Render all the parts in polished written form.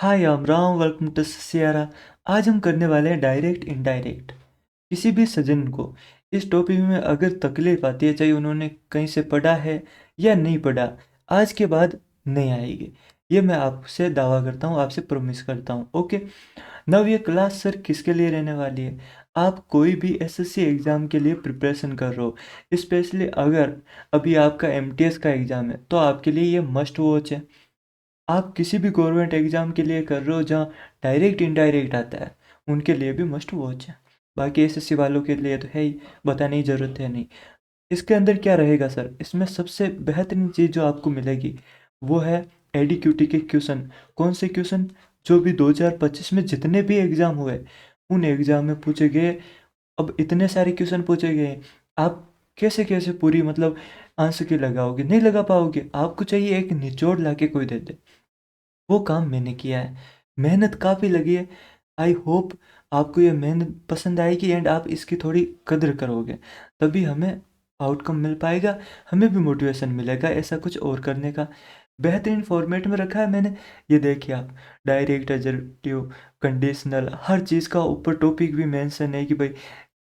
Hi Ram Ram, welcome to ससियारा। आज हम करने वाले हैं डायरेक्ट इनडायरेक्ट। किसी भी सज्जन को इस टॉपिक में अगर तकलीफ आती है, चाहे उन्होंने कहीं से पढ़ा है या नहीं पढ़ा, आज के बाद नहीं आएगी। ये मैं आपसे दावा करता हूँ, आपसे प्रॉमिस करता हूँ। ओके। नव ये क्लास सर किसके लिए रहने वाली है? आप कोई भी एसएससी एग्ज़ाम के लिए प्रिपरेशन कर रहे हो, स्पेशली अगर अभी आपका एमटीएस का एग्ज़ाम है, तो आपके लिए ये मस्ट वॉच है। आप किसी भी गवर्नमेंट एग्ज़ाम के लिए कर रहे हो जहाँ डायरेक्ट इनडायरेक्ट आता है, उनके लिए भी मस्ट वॉच है। बाकी एसएससी वालों के लिए तो है ही, बताने की ज़रूरत है नहीं। इसके अंदर क्या रहेगा सर? इसमें सबसे बेहतरीन चीज़ जो आपको मिलेगी वो है एडीक्यूटी के क्वेश्चन। कौन से क्वेश्चन? जो भी 2025 में जितने भी एग्ज़ाम हुए, उन एग्ज़ाम में पूछे गए। अब इतने सारे क्वेश्चन पूछे गए, आप कैसे कैसे पूरी मतलब आंसर की लगाओगे? नहीं लगा पाओगे। आपको चाहिए एक निचोड़ ला के कोई दे दे। वो काम मैंने किया है, मेहनत काफ़ी लगी है। आई होप आपको ये मेहनत पसंद आएगी एंड आप इसकी थोड़ी कदर करोगे, तभी हमें आउटकम मिल पाएगा, हमें भी मोटिवेशन मिलेगा ऐसा कुछ और करने का। बेहतरीन फॉर्मेट में रखा है मैंने। ये देखिए आप, डायरेक्ट, एडजेक्टिव, कंडीशनल, हर चीज़ का ऊपर टॉपिक भी मेंशन है कि भाई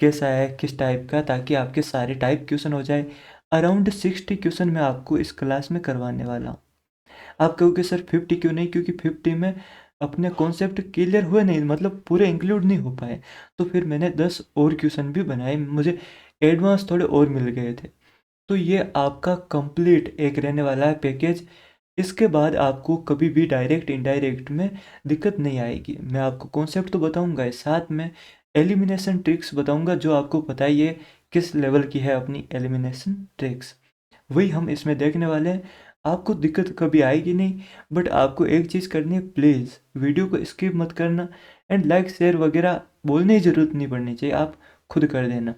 कैसा है, किस टाइप का, ताकि आपके सारे टाइप क्वेश्चन हो जाए। अराउंड 60 क्वेश्चन मैं आपको इस क्लास में करवाने वाला हूँ। आप कहोगे सर 50 क्यों नहीं? क्योंकि 50 में अपने कॉन्सेप्ट क्लियर हुए नहीं, मतलब पूरे इंक्लूड नहीं हो पाए। तो फिर मैंने 10 और क्वेश्चन भी बनाए, मुझे एडवांस थोड़े और मिल गए थे। तो ये आपका कंप्लीट एक रहने वाला है पैकेज। इसके बाद आपको कभी भी डायरेक्ट इनडायरेक्ट में दिक्कत नहीं आएगी। मैं आपको कॉन्सेप्ट तो बताऊंगा ही, साथ में एलिमिनेशन ट्रिक्स बताऊंगा, जो आपको पता ही है किस लेवल की है अपनी एलिमिनेशन ट्रिक्स। वही हम इसमें देखने वाले हैं। आपको दिक्कत कभी आएगी नहीं। बट आपको एक चीज़ करनी है, प्लीज़ वीडियो को स्किप मत करना एंड लाइक शेयर वगैरह बोलने की ज़रूरत नहीं पड़नी चाहिए, आप खुद कर देना।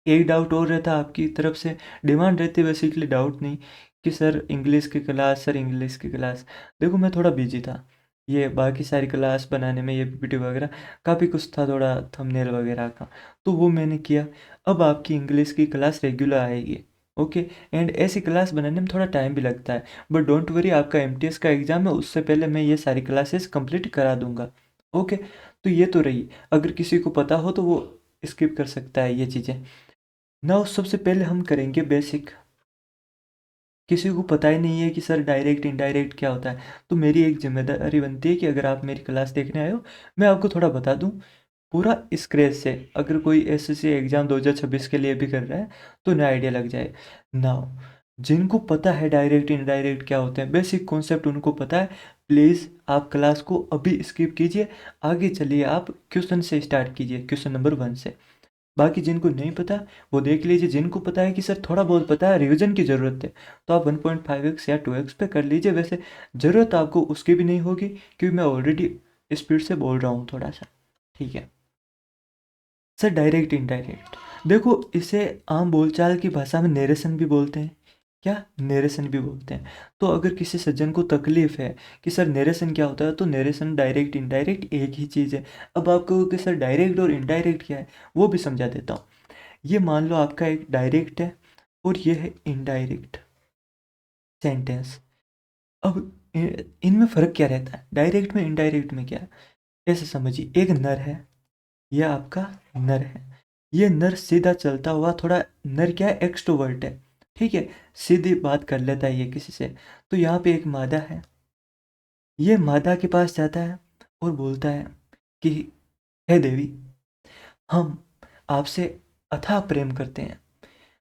एक डाउट और रहता आपकी तरफ से, डिमांड रहती है बेसिकली, डाउट नहीं, कि सर इंग्लिश की क्लास, सर इंग्लिश की क्लास। देखो मैं थोड़ा बिजी था, ये बाकी सारी क्लास बनाने में, ये पीपीटी वगैरह काफ़ी कुछ था, थोड़ा थंबनेल वगैरह का, तो वो मैंने किया। अब आपकी इंग्लिश की क्लास रेगुलर आएगी। ओके। एंड ऐसी क्लास बनाने में थोड़ा टाइम भी लगता है, बट डोंट वरी, आपका एमटीएस का एग्ज़ाम है, उससे पहले मैं ये सारी क्लासेस कंप्लीट करा दूंगा। ओके। तो ये तो रही, अगर किसी को पता हो तो वो स्किप कर सकता है ये चीज़ें। नाउ सबसे पहले हम करेंगे बेसिक। किसी को पता ही नहीं है कि सर डायरेक्ट इनडायरेक्ट क्या होता है, तो मेरी एक जिम्मेदारी बनती है कि अगर आप मेरी क्लास देखने आए हो, मैं आपको थोड़ा बता दूं पूरा स्क्रैच से। अगर कोई एसएससी एग्ज़ाम 2026 के लिए भी कर रहा है तो नया आइडिया लग जाए। नाउ जिनको पता है डायरेक्ट इनडायरेक्ट क्या होते हैं, बेसिक कॉन्सेप्ट उनको पता है, प्लीज़ आप क्लास को अभी स्किप कीजिए, आगे चलिए, आप क्वेश्चन से स्टार्ट कीजिए, क्वेश्चन नंबर 1 से। बाकी जिनको नहीं पता वो देख लीजिए। जिनको पता है कि सर थोड़ा बहुत पता है, रिवीजन की ज़रूरत है, तो आप 1.5x या 2x पे कर लीजिए। वैसे ज़रूरत आपको उसकी भी नहीं होगी, क्योंकि मैं ऑलरेडी स्पीड से बोल रहा हूँ थोड़ा सा। ठीक है सर। डायरेक्ट इनडायरेक्ट, देखो इसे आम बोलचाल की भाषा में नरेशन भी बोलते हैं। क्या? नरेशन भी बोलते हैं। तो अगर किसी सज्जन को तकलीफ है कि सर नरेशन क्या होता है, तो नरेशन, डायरेक्ट, इनडायरेक्ट एक ही चीज़ है। अब आपको कि सर डायरेक्ट और इनडायरेक्ट क्या है, वो भी समझा देता हूँ। ये मान लो आपका एक डायरेक्ट है और ये है इनडायरेक्ट सेंटेंस। अब इनमें फ़र्क क्या रहता है, डायरेक्ट में इनडायरेक्ट में क्या है? ऐसे समझिए, एक नर है, यह आपका नर है। ये नर सीधा चलता हुआ, थोड़ा नर क्या है, एक्सट्रोवर्ट है, ठीक है, सीधी बात कर लेता है ये किसी से। तो यहाँ पे एक मादा है, ये मादा के पास जाता है और बोलता है कि हे देवी, हम आपसे अथाह प्रेम करते हैं,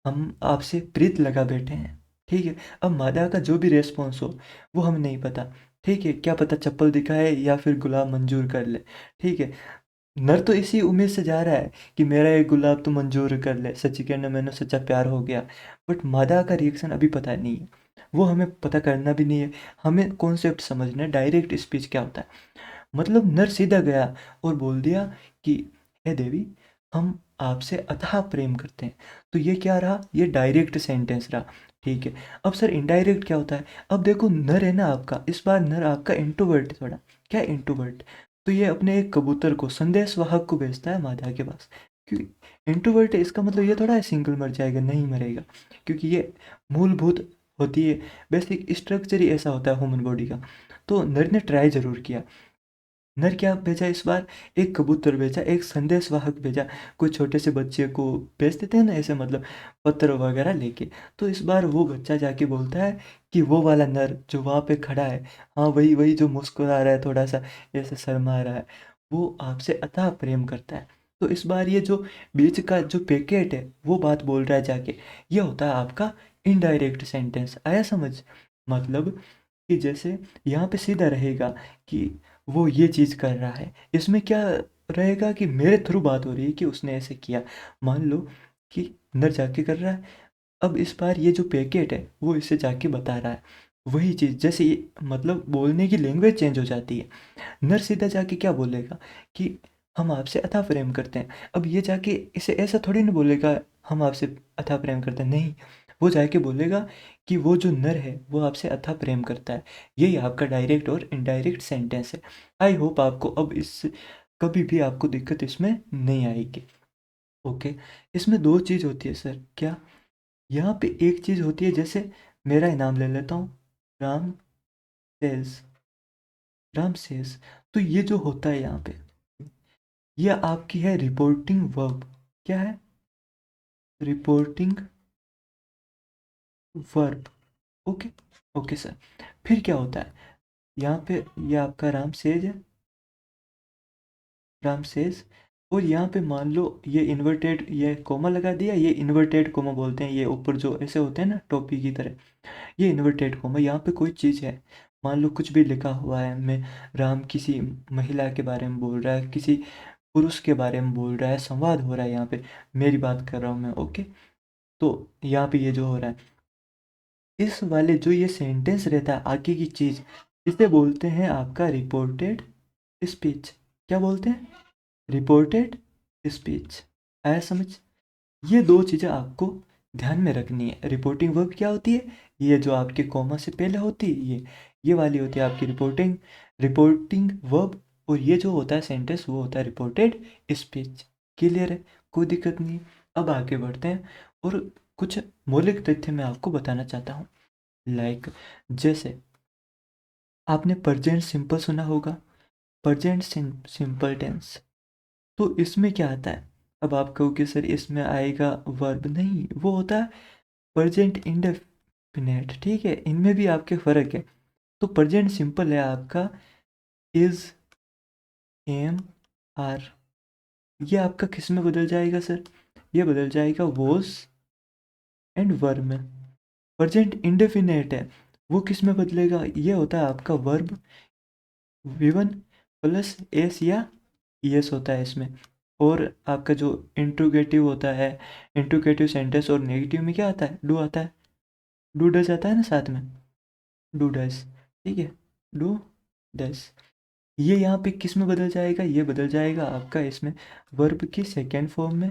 हम आपसे प्रीत लगा बैठे हैं। ठीक है। अब मादा का जो भी रेस्पॉन्स हो वो हमें नहीं पता। ठीक है, क्या पता चप्पल दिखाए या फिर गुलाब मंजूर कर ले। ठीक है। नर तो इसी उम्मीद से जा रहा है कि मेरा एक गुलाब तो मंजूर कर ले, सच्ची कहना मैंने सच्चा प्यार हो गया। बट मादा का रिएक्शन अभी पता नहीं है, वो हमें पता करना भी नहीं है। हमें कॉन्सेप्ट समझना है, डायरेक्ट स्पीच क्या होता है। मतलब नर सीधा गया और बोल दिया कि हे देवी, हम आपसे अथाह प्रेम करते हैं। तो ये क्या रहा, ये डायरेक्ट सेंटेंस रहा। ठीक है। अब सर इनडायरेक्ट क्या होता है? अब देखो नर है ना आपका, इस बार नर आपका इंट्रोवर्ट है थोड़ा। क्या इंट्रोवर्ट? तो ये अपने एक कबूतर को, संदेश वाहक को भेजता है मादा के पास। क्योंकि इंट्रोवर्ट है, इसका मतलब ये थोड़ा है सिंगल मर जाएगा, नहीं मरेगा, क्योंकि ये मूलभूत होती है, बेसिक स्ट्रक्चर ही ऐसा होता है ह्यूमन बॉडी का। तो नर ने ट्राई ज़रूर किया। नर क्या भेजा इस बार, एक कबूतर भेजा, एक संदेशवाहक भेजा। कोई छोटे से बच्चे को भेज देते हैं ना ऐसे, मतलब पत्र वगैरह लेके। तो इस बार वो बच्चा जाके बोलता है कि वो वाला नर जो वहाँ पे खड़ा है, हाँ वही वही जो मुस्कुरा रहा है, थोड़ा सा ऐसे शर्मा रहा है, वो आपसे अथाह प्रेम करता है। तो इस बार ये जो बीच का जो पैकेट है वो बात बोल रहा है जाके, ये होता है आपका इनडायरेक्ट सेंटेंस। आया समझ? मतलब कि जैसे यहाँ पे सीधा रहेगा कि वो ये चीज़ कर रहा है, इसमें क्या रहेगा कि मेरे थ्रू बात हो रही है कि उसने ऐसे किया। मान लो कि नर जाके कर रहा है, अब इस बार ये जो पैकेट है वो इसे जाके बता रहा है वही चीज़, जैसे ये मतलब बोलने की लैंग्वेज चेंज हो जाती है। नर सीधा जाके क्या बोलेगा कि हम आपसे अथाह प्रेम करते हैं। अब ये जाके इसे ऐसा थोड़ी ना बोलेगा हम आपसे अथाह प्रेम करते हैं, नहीं, वो जाके बोलेगा कि वो जो नर है वो आपसे अथाह प्रेम करता है। यही आपका डायरेक्ट और इनडायरेक्ट सेंटेंस है। आई होप आपको अब इस कभी भी आपको दिक्कत इसमें नहीं आएगी। ओके, इसमें दो चीज़ होती है सर। क्या? यहाँ पे एक चीज़ होती है, जैसे मेरा ही नाम ले लेता हूँ, राम सेज, राम सेज। तो ये जो होता है यहाँ पे, ये आपकी है रिपोर्टिंग वर्ब। क्या है? Reporting verb. Okay. Okay sir. फिर क्या होता है यहाँ पे, ये आपका राम सेज है, राम सेज। और यहाँ पे मान लो ये इन्वर्टेड, ये कोमा लगा दिया, ये इन्वर्टेड कोमा बोलते हैं, ये ऊपर जो ऐसे होते हैं ना टोपी की तरह, ये इन्वर्टेड कोमा। यहाँ पे कोई चीज़ है, मान लो कुछ भी लिखा हुआ है, मैं राम किसी महिला के बारे में बोल रहा है, किसी पुरुष के बारे में बोल रहा है, संवाद हो रहा है यहाँ पे, मेरी बात कर रहा हूँ मैं। ओके, तो यहाँ पे ये जो हो रहा है, इस वाले जो ये सेंटेंस रहता है आगे की चीज़, इसे बोलते हैं आपका रिपोर्टेड स्पीच। क्या बोलते हैं? Reported speech. आया समझ? ये दो चीज़ें आपको ध्यान में रखनी है। रिपोर्टिंग वर्ब क्या होती है? ये जो आपके कॉमा से पहले होती है, ये वाली होती है आपकी रिपोर्टिंग, रिपोर्टिंग वर्ब। और ये जो होता है सेंटेंस वो होता है रिपोर्टेड स्पीच। क्लियर है? कोई दिक्कत नहीं है। अब आगे बढ़ते हैं और कुछ मौलिक तथ्य मैं आपको बताना चाहता हूँ। लाइक जैसे आपने प्रेजेंट सिंपल सुना होगा, प्रेजेंट सिंपल टेंस। तो इसमें क्या आता है? अब आप कहोगे सर इसमें आएगा वर्ब, नहीं, वो होता है प्रेजेंट इंडेफिनेट। ठीक है, इनमें भी आपके फ़र्क है। तो प्रेजेंट सिंपल है आपका इज, एम, आर। ये आपका किस में बदल जाएगा सर? ये बदल जाएगा वॉज एंड वर में। प्रेजेंट इंडेफिनेट है, वो किस में बदलेगा? ये होता है आपका वर्ब वी1 प्लस एस या यस होता है इसमें। और आपका जो इंट्रोगेटिव होता है, इंट्रोगेटिव सेंटेंस और नेगेटिव में क्या आता है? डू आता है, डू डज आता है ना साथ में, डू डज। ठीक है, डू डज। ये यहाँ पे किस में बदल जाएगा? ये बदल जाएगा आपका इसमें वर्ब की सेकेंड फॉर्म में।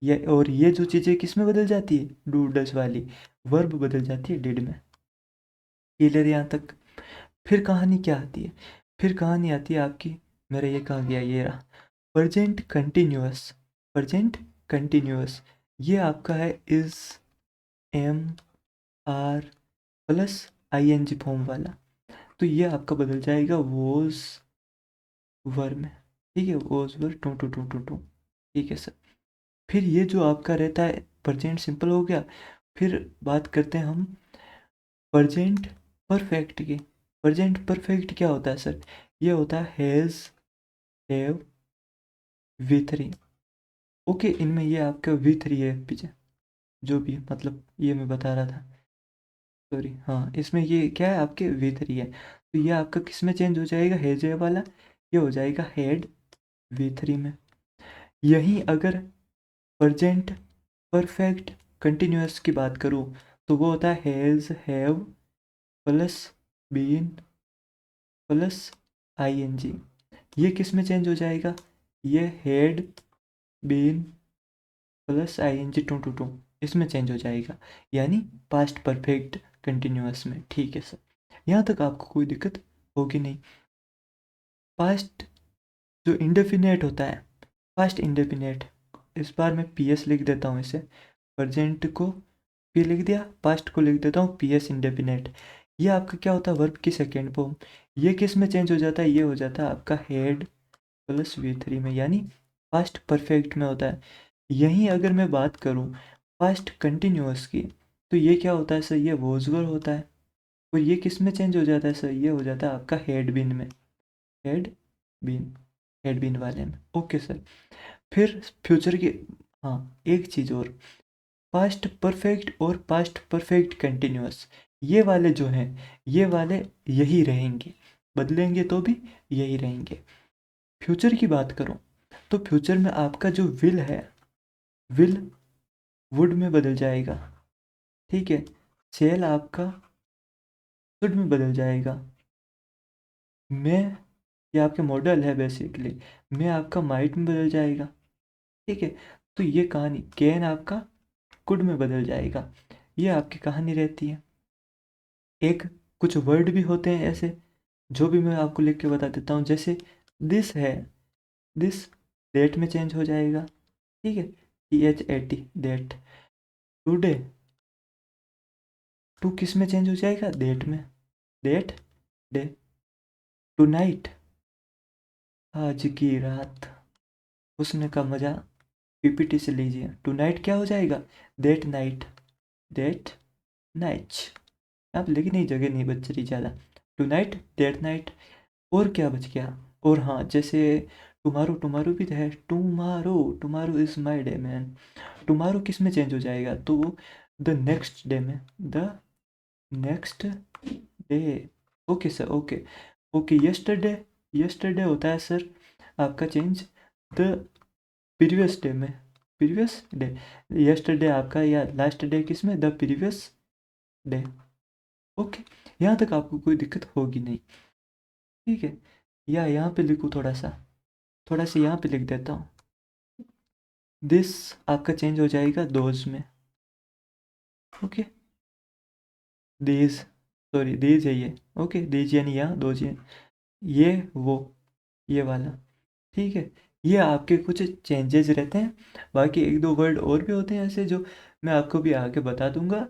ये और ये जो चीज़ें किस में बदल जाती है? डू डज वाली वर्ब बदल जाती है डिड में। क्लियर यहाँ तक? फिर कहानी क्या आती है? फिर कहानी आती है आपकी, मेरा ये कहाँ गया, ये रहा, प्रेजेंट कंटिन्यूअस। प्रेजेंट कंटिन्यूअस ये आपका है is, am, are plus I N G form वाला। तो ये आपका बदल जाएगा वोज वर में। ठीक है, was were two two two two two. ठीक है सर। फिर ये जो आपका रहता है प्रेजेंट सिंपल हो गया। फिर बात करते हैं हम प्रेजेंट परफेक्ट की। प्रेजेंट परफेक्ट क्या होता है सर? ये होता है has, have, we three. Okay, इनमें ये आपका वी थ्री है पीछे, जो भी मतलब ये मैं बता रहा था, सॉरी। हाँ, इसमें ये क्या है आपके वी थ्री है। तो ये आपका किस में चेंज हो जाएगा? हैज है वाला, ये हो जाएगा हेड वी थ्री में। यहीं अगर प्रेजेंट परफेक्ट कंटिन्यूअस की बात करूँ तो वो होता है has, have plus been plus I N G. ये किस में चेंज हो जाएगा? ये had been plus I N G two two two, इसमें चेंज हो जाएगा, यानी पास्ट परफेक्ट कंटिन्यूअस में। ठीक है सर, यहाँ तक आपको कोई दिक्कत होगी नहीं। पास्ट जो इंडेफिनेट होता है, पास्ट इंडेफिनेट, इस बार मैं पी एस लिख देता हूँ इसे, प्रेजेंट को पी लिख दिया, पास्ट को लिख देता हूँ PS इंडेफिनेट। ये आपका क्या होता है, वर्ब की सेकेंड फॉर्म। ये किस में चेंज हो जाता है, ये हो जाता है आपका हेड प्लस V3 में, यानी पास्ट परफेक्ट में होता है। यहीं अगर मैं बात करूँ पास्ट कंटिन्यूअस की, तो ये क्या होता है सर, ये वॉजवर होता है। और ये किस में चेंज हो जाता है सर, ये हो जाता है आपका हेड बिन में, हेड बिन, हेड बिन वाले में। Okay sir. फिर फ्यूचर की, हाँ एक चीज़ और, पास्ट परफेक्ट और पास्ट परफेक्ट कंटिन्यूअस, ये वाले जो हैं, ये वाले यही रहेंगे, बदलेंगे तो भी यही रहेंगे। फ्यूचर की बात करूं तो फ्यूचर में आपका जो विल है, विल वुड में बदल जाएगा, ठीक है। सेल आपका शुड में बदल जाएगा। मैं, ये आपके मॉडल है बेसिकली, मैं आपका माइट में बदल जाएगा, ठीक है। तो ये कहानी, कैन आपका कुड में बदल जाएगा। ये आपकी कहानी रहती है। एक कुछ वर्ड भी होते हैं ऐसे, जो भी मैं आपको लिख के बता देता हूँ, जैसे दिस है, दिस डेट में चेंज हो जाएगा, ठीक है। THAT date. टुडे, टू किस में चेंज हो जाएगा, डेट में, डेट डे। टू नाइट, आज की रात, हुस्न का मजा PPT से लीजिए। टू नाइट क्या हो जाएगा, डेट नाइट, डेट नाइट। आप लेकिन नहीं, जगह नहीं बच रही ज़्यादा। Tonight, that night. और क्या बच गया, और हाँ जैसे टुमारो, टुमारो भी तो है, tomorrow, tomorrow is my day man. Tomorrow किस में चेंज हो जाएगा, तो द नेक्स्ट डे में, the next day. Okay sir, okay. Okay, yesterday, yesterday होता है सर आपका चेंज द प्रीवियस डे में, प्रीवियस डे। यस्टरडे आपका, या लास्ट डे किस में, द प्रीवियस डे। ओके, यहाँ तक आपको कोई दिक्कत होगी नहीं, ठीक है। या यहाँ पे लिखूँ थोड़ा सा, थोड़ा सा यहाँ पे लिख देता हूँ। दिस आपका चेंज हो जाएगा दोज में, ओके। दीज, सॉरी दीज है ये, ओके। दीज यानी यहाँ, दोज ये वो, ये वाला, ठीक है। ये आपके कुछ चेंजेस रहते हैं। बाकी एक दो वर्ड और भी होते हैं ऐसे, जो मैं आपको भी आगे बता दूंगा,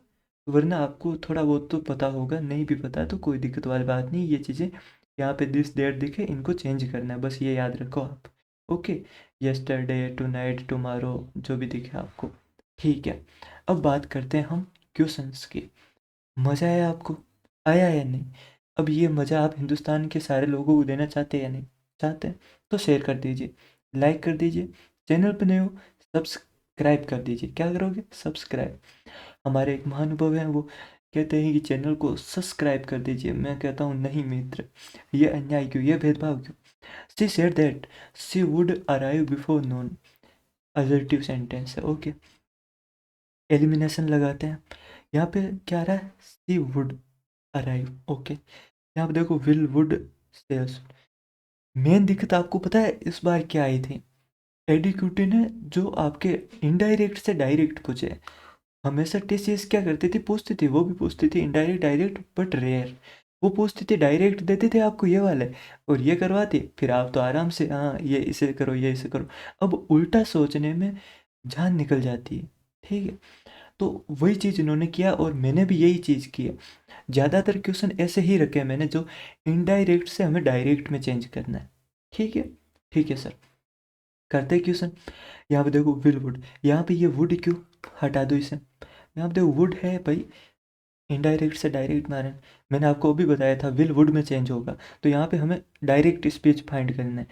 वरना आपको थोड़ा बहुत तो पता होगा, नहीं भी पता तो कोई दिक्कत वाली बात नहीं। ये चीज़ें यहाँ पे दिस डेट दिखे, इनको चेंज करना है, बस ये याद रखो आप, okay. Yesterday, tonight, tomorrow, जो भी दिखे आपको, ठीक है। अब बात करते हैं हम क्वेश्चंस की। मज़ा आया आपको, आया या नहीं? अब ये मज़ा आप हिंदुस्तान के सारे लोगों को देना चाहते हैं या नहीं चाहते हैं? तो शेयर कर दीजिए, लाइक कर दीजिए, चैनल पर नए हो सब्सक्राइब कर दीजिए। क्या करोगे, सब्सक्राइब। हमारे एक महानुभाव हैं, वो कहते हैं कि चैनल को सब्सक्राइब कर दीजिए। मैं कहता हूँ नहीं मित्र, ये अन्याय क्यों, ये भेदभाव क्यों। She said that she would arrive before Noon, assertive sentence है, ओके। एलिमिनेशन लगाते हैं। यहाँ पे क्या आ रहा है, सी वुड अराइव, ओके। यहाँ पे देखो विल वुड सेल्स। मेन दिक्कत आपको पता है इस बार क्या आई थी, एडिक्यूटी ने जो आपके इनडायरेक्ट से डायरेक्ट पूछे। हमेशा TCS क्या करती थी, पूछती थी, वो भी पूछती थी इनडायरेक्ट डायरेक्ट, बट रेयर। वो पूछती थी डायरेक्ट, देते थे आपको ये वाले और ये करवाते, फिर आप तो आराम से हाँ ये इसे करो, ये इसे करो। अब उल्टा सोचने में जान निकल जाती है, ठीक है। तो वही चीज़ इन्होंने किया और मैंने भी यही चीज़ की है। ज़्यादातर क्वेश्चन ऐसे ही रखे हैं मैंने, जो इनडायरेक्ट से हमें डायरेक्ट में चेंज करना है, ठीक है। ठीक है सर, करते हैं क्वेश्चन। यहाँ पे देखो विल वुड, यहाँ पे ये वुड क्यों, हटा दो इसे। यहाँ पे देखो वुड है भाई, इनडायरेक्ट से डायरेक्ट में आ रहे हैं। मैंने आपको अभी बताया था विल वुड में चेंज होगा, तो यहाँ पे हमें डायरेक्ट स्पीच फाइंड करना है।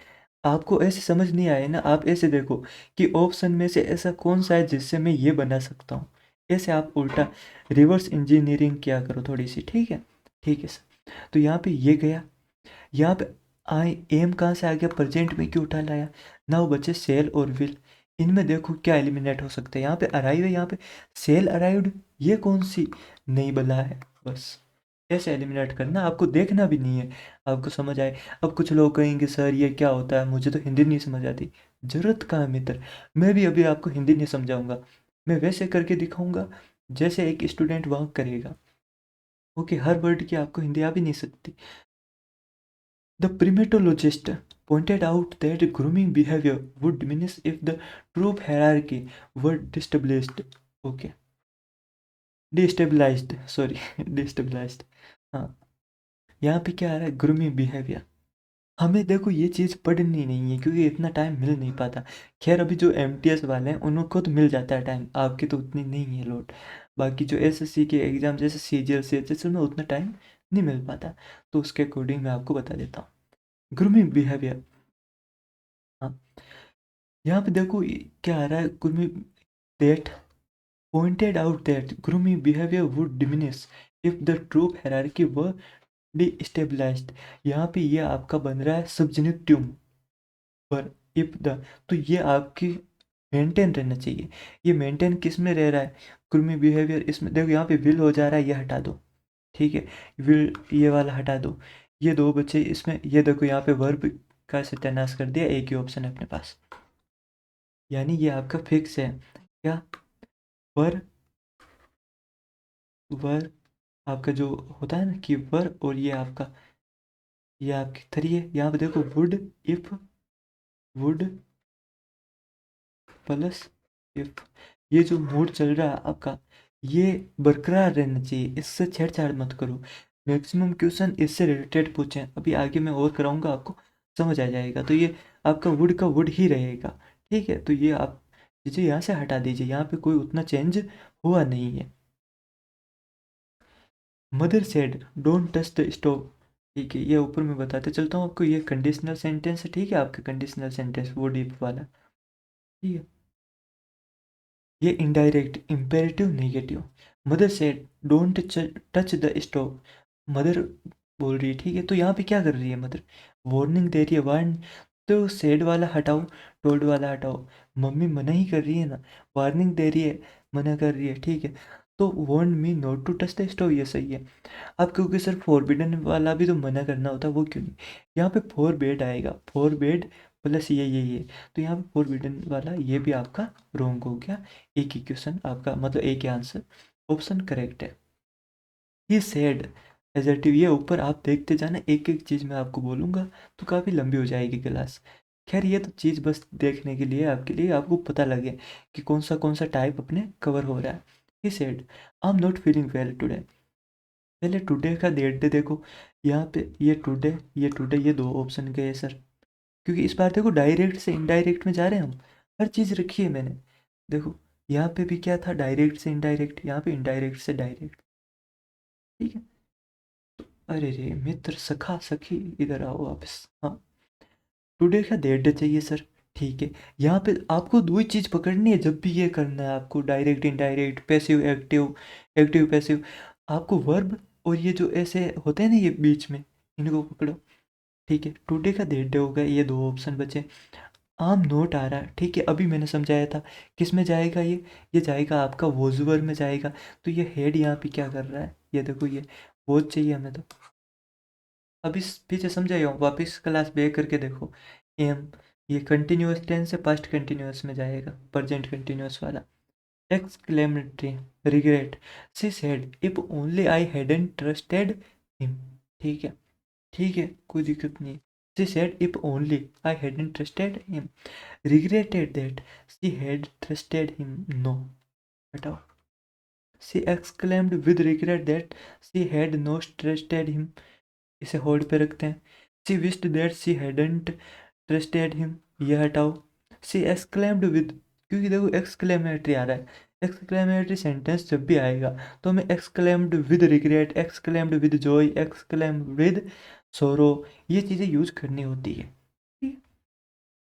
आपको ऐसे समझ नहीं आए ना, आप ऐसे देखो कि ऑप्शन में से ऐसा कौन सा है जिससे मैं ये बना सकता हूँ। ऐसे आप उल्टा रिवर्स इंजीनियरिंग किया करो थोड़ी सी, ठीक है। ठीक है सर, तो यहाँ पे ये गया। यहाँ पे आई एम कहाँ से आ गया, प्रेजेंट में क्यों उठा लाया। नाउ बचे सेल और विल, इनमें देखो क्या एलिमिनेट हो सकता है। यहाँ पे अराइव है, यहाँ पे सेल अराइव्ड, ये कौन सी नई बला है, बस ऐसे एलिमिनेट करना, आपको देखना भी नहीं है, आपको समझ आए। अब कुछ लोग कहेंगे सर ये क्या होता है, मुझे तो हिंदी नहीं समझ आती। जरूरत कहाँ है मित्र, मैं भी अभी आपको हिंदी नहीं समझाऊंगा, मैं वैसे करके दिखाऊंगा जैसे एक स्टूडेंट वहाँ करेगा, ओके। हर वर्ड की आपको हिंदी आ भी नहीं सकती। The primatologist pointed out that grooming behavior would diminish if the troop hierarchy were established. Okay. Destabilized, sorry destabilized. हाँ, यहाँ पे क्या आ रहा है, ग्रूमिंग बिहेवियर। हमें देखो ये चीज़ पढ़नी नहीं है क्योंकि इतना टाइम मिल नहीं पाता। खैर अभी जो एमटीएस वाले हैं उनको तो मिल जाता है टाइम, आपकी तो उतनी नहीं है लोड। बाकी जो एसएससी के एग्ज़ाम जैसे सीजीएल सीएचएसएल में उतना टाइम नहीं मिल पाता, तो उसके अकॉर्डिंग मैं आपको बता देता हूँ। ग्रूमिंग बिहेवियर, हाँ, यहाँ पे देखो क्या आ रहा है, grooming that pointed out that grooming behavior would diminish if the troop hierarchy were destabilized। यहाँ पे ये आपका बन रहा है सब्जनिक्टिव पर, इफ द, तो ये आपकी मेंटेन रहना चाहिए। ये मेंटेन किस में रह रहा है, ग्रूमिंग बिहेवियर, इसमें देखो यहाँ पे विल हो जा रहा है, ये हटा दो, ठीक है, विल ये वाला हटा दो, ये दो बच्चे इसमें, ये देखो यहाँ पे वर्ब का सत्यानाश कर दिया, एक ही ऑप्शन है अपने पास, यानी ये आपका फिक्स है क्या, वर, वर आपका जो होता है ना कि वर, और ये आपका, ये आपकी थ्री है, यहाँ पे देखो would, if, would plus if, ये जो मूड चल रहा है आपका, ये बरकरार रहना चाहिए, इससे छेड़छाड़ मत करो। मैक्सिमम क्वेश्चन इससे रिलेटेड पूछें, अभी आगे मैं और कराऊंगा आपको, समझ आ जाएगा। तो ये आपका वुड का वुड ही रहेगा, ठीक है, तो ये आप चीज़ें यहाँ से हटा दीजिए, यहाँ पे कोई उतना चेंज हुआ नहीं है। Mother said don't touch the stove, ठीक है, ये ऊपर मैं बताते चलता हूँ आपको, ये कंडीशनल सेंटेंस है, ठीक है, आपका कंडीशनल सेंटेंस वो डीप वाला, ठीक है। ये indirect imperative negative, mother said don't touch the stove, mother बोल रही है, ठीक है, तो यहाँ पे क्या कर रही है मदर, वार्निंग दे रही है, वार्न, तो सेड वाला हटाओ, टोल्ड वाला हटाओ, मम्मी मना ही कर रही है ना, वार्निंग दे रही है, मना कर रही है, ठीक है, तो warn me not to touch the stove, ये सही है। अब क्योंकि सर फॉरबिडन वाला भी तो मना करना होता है, वो क्यों नहीं, यहाँ पे फोर बेड आएगा, फोर बेड प्लस ये, तो यहाँ पे फॉरबिडन वाला ये भी आपका रॉन्ग हो गया, एक ही क्वेश्चन आपका, मतलब एक ही आंसर, ऑप्शन करेक्ट है। ही सेड एजर्टिव, ये ऊपर आप देखते जाना, एक एक चीज़ मैं आपको बोलूँगा तो काफ़ी लंबी हो जाएगी क्लास। खैर ये तो चीज़ बस देखने के लिए, आपके लिए, आपको पता लगे कि कौन सा टाइप अपने कवर हो रहा है। ही said I am not feeling well today, पहले टुडे का डेट दे देखो, यहाँ पे ये दो ऑप्शन गए सर, क्योंकि इस बार देखो डायरेक्ट से इनडायरेक्ट में जा रहे हैं हम, हर चीज़ रखी है मैंने, देखो यहाँ पे भी क्या था, डायरेक्ट से इनडायरेक्ट, यहाँ पे इनडायरेक्ट से डायरेक्ट, ठीक है। अरे रे मित्र सखा सखी, इधर आओ वापस, हाँ, टुडे का डेट चाहिए सर, ठीक है। यहाँ पे आपको दो ही चीज़ पकड़नी है जब भी ये करना है आपको, direct indirect, passive active, active passive, आपको वर्ब और ये जो ऐसे होते हैं ना ये बीच में, इनको पकड़ो, ठीक है। टुडे का डेट हो गया, ये दो ऑप्शन बचे, आम नोट आ रहा है, ठीक है, अभी मैंने समझाया था किस में जाएगा ये जाएगा आपका वोजुअल में जाएगा, तो ये हेड यहाँ पे क्या कर रहा है, ये देखो ये वोज चाहिए हमें, तो अभी पीछे समझाया हूँ, वापस क्लास बैक करके देखो, एम, ये कंटिन्यूअस टेंस से पास्ट कंटिन्यूअस में जाएगा, प्रेजेंट कंटिन्यूअस वाला, exclamatory, regret, she said if only I hadn't trusted him, ठीक है, ठीक है, कोई दिक्कत नहीं, she said if only I hadn't trusted him, regretted that she had trusted him, no, हटाओ, she exclaimed with regret that she had not trusted him, इसे hold पे रखते हैं, she wished that she hadn't trusted him, ये हटाओ, she exclaimed with, क्योंकि देखो exclamatory आ रहा है, एक्सक्लेमेटरी सेंटेंस जब भी आएगा तो हमें exclaimed with regret, exclaimed with Joy, exclaimed with सोरो, ये चीज़ें यूज करनी होती है, ठीक है?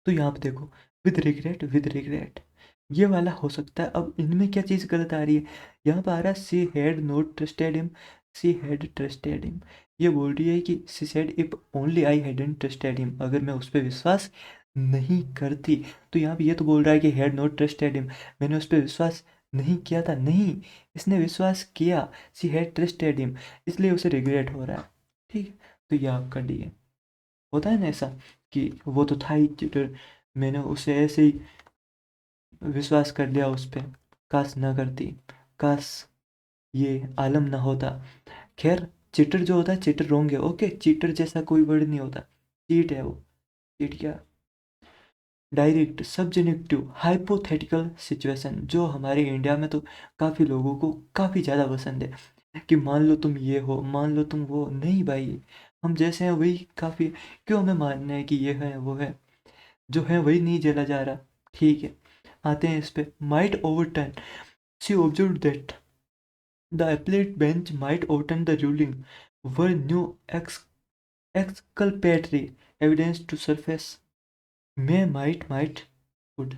तो यहाँ पे देखो विद रिग्रेट ये वाला हो सकता है। अब इनमें क्या चीज़ गलत आ रही है, यहाँ पर आ रहा है she had not trusted him, she had trusted him, ये बोल रही है कि she said if only I hadn't trusted him, अगर मैं उस पर विश्वास नहीं करती, तो यहाँ पे ये तो बोल रहा है कि हैड नॉट ट्रस्टेड हिम, मैंने उस पर विश्वास नहीं किया था, नहीं, इसने विश्वास किया, सी हैड ट्रस्टेड हिम, इसलिए उसे रिग्रेट हो रहा है, ठीक है। तो ये आपका डी है, होता है ना ऐसा कि वो तो था ही चीटर, मैंने उसे ऐसे ही विश्वास कर लिया उस पर, काश ना करती, काश ये आलम ना होता। खैर चीटर जो होता है, चीटर रोंग है, ओके, चीटर जैसा कोई वर्ड नहीं होता, चीट है वो, चीट क्या, डायरेक्ट, सबजनेक्टिव, हाइपोथेटिकल सिचुएशन, जो हमारे इंडिया में तो काफ़ी लोगों को काफ़ी ज़्यादा पसंद है कि मान लो तुम ये हो, मान लो तुम वो। नहीं भाई, हम जैसे हैं वही काफ़ी, क्यों हमें मानना है कि ये है वो है, जो है वही नहीं झेला जा रहा। ठीक है, आते हैं इस पे। Might overturn, she observe that the appellate bench might overturn the ruling were new exculpatory evidence to surface। मैं माइट गुड,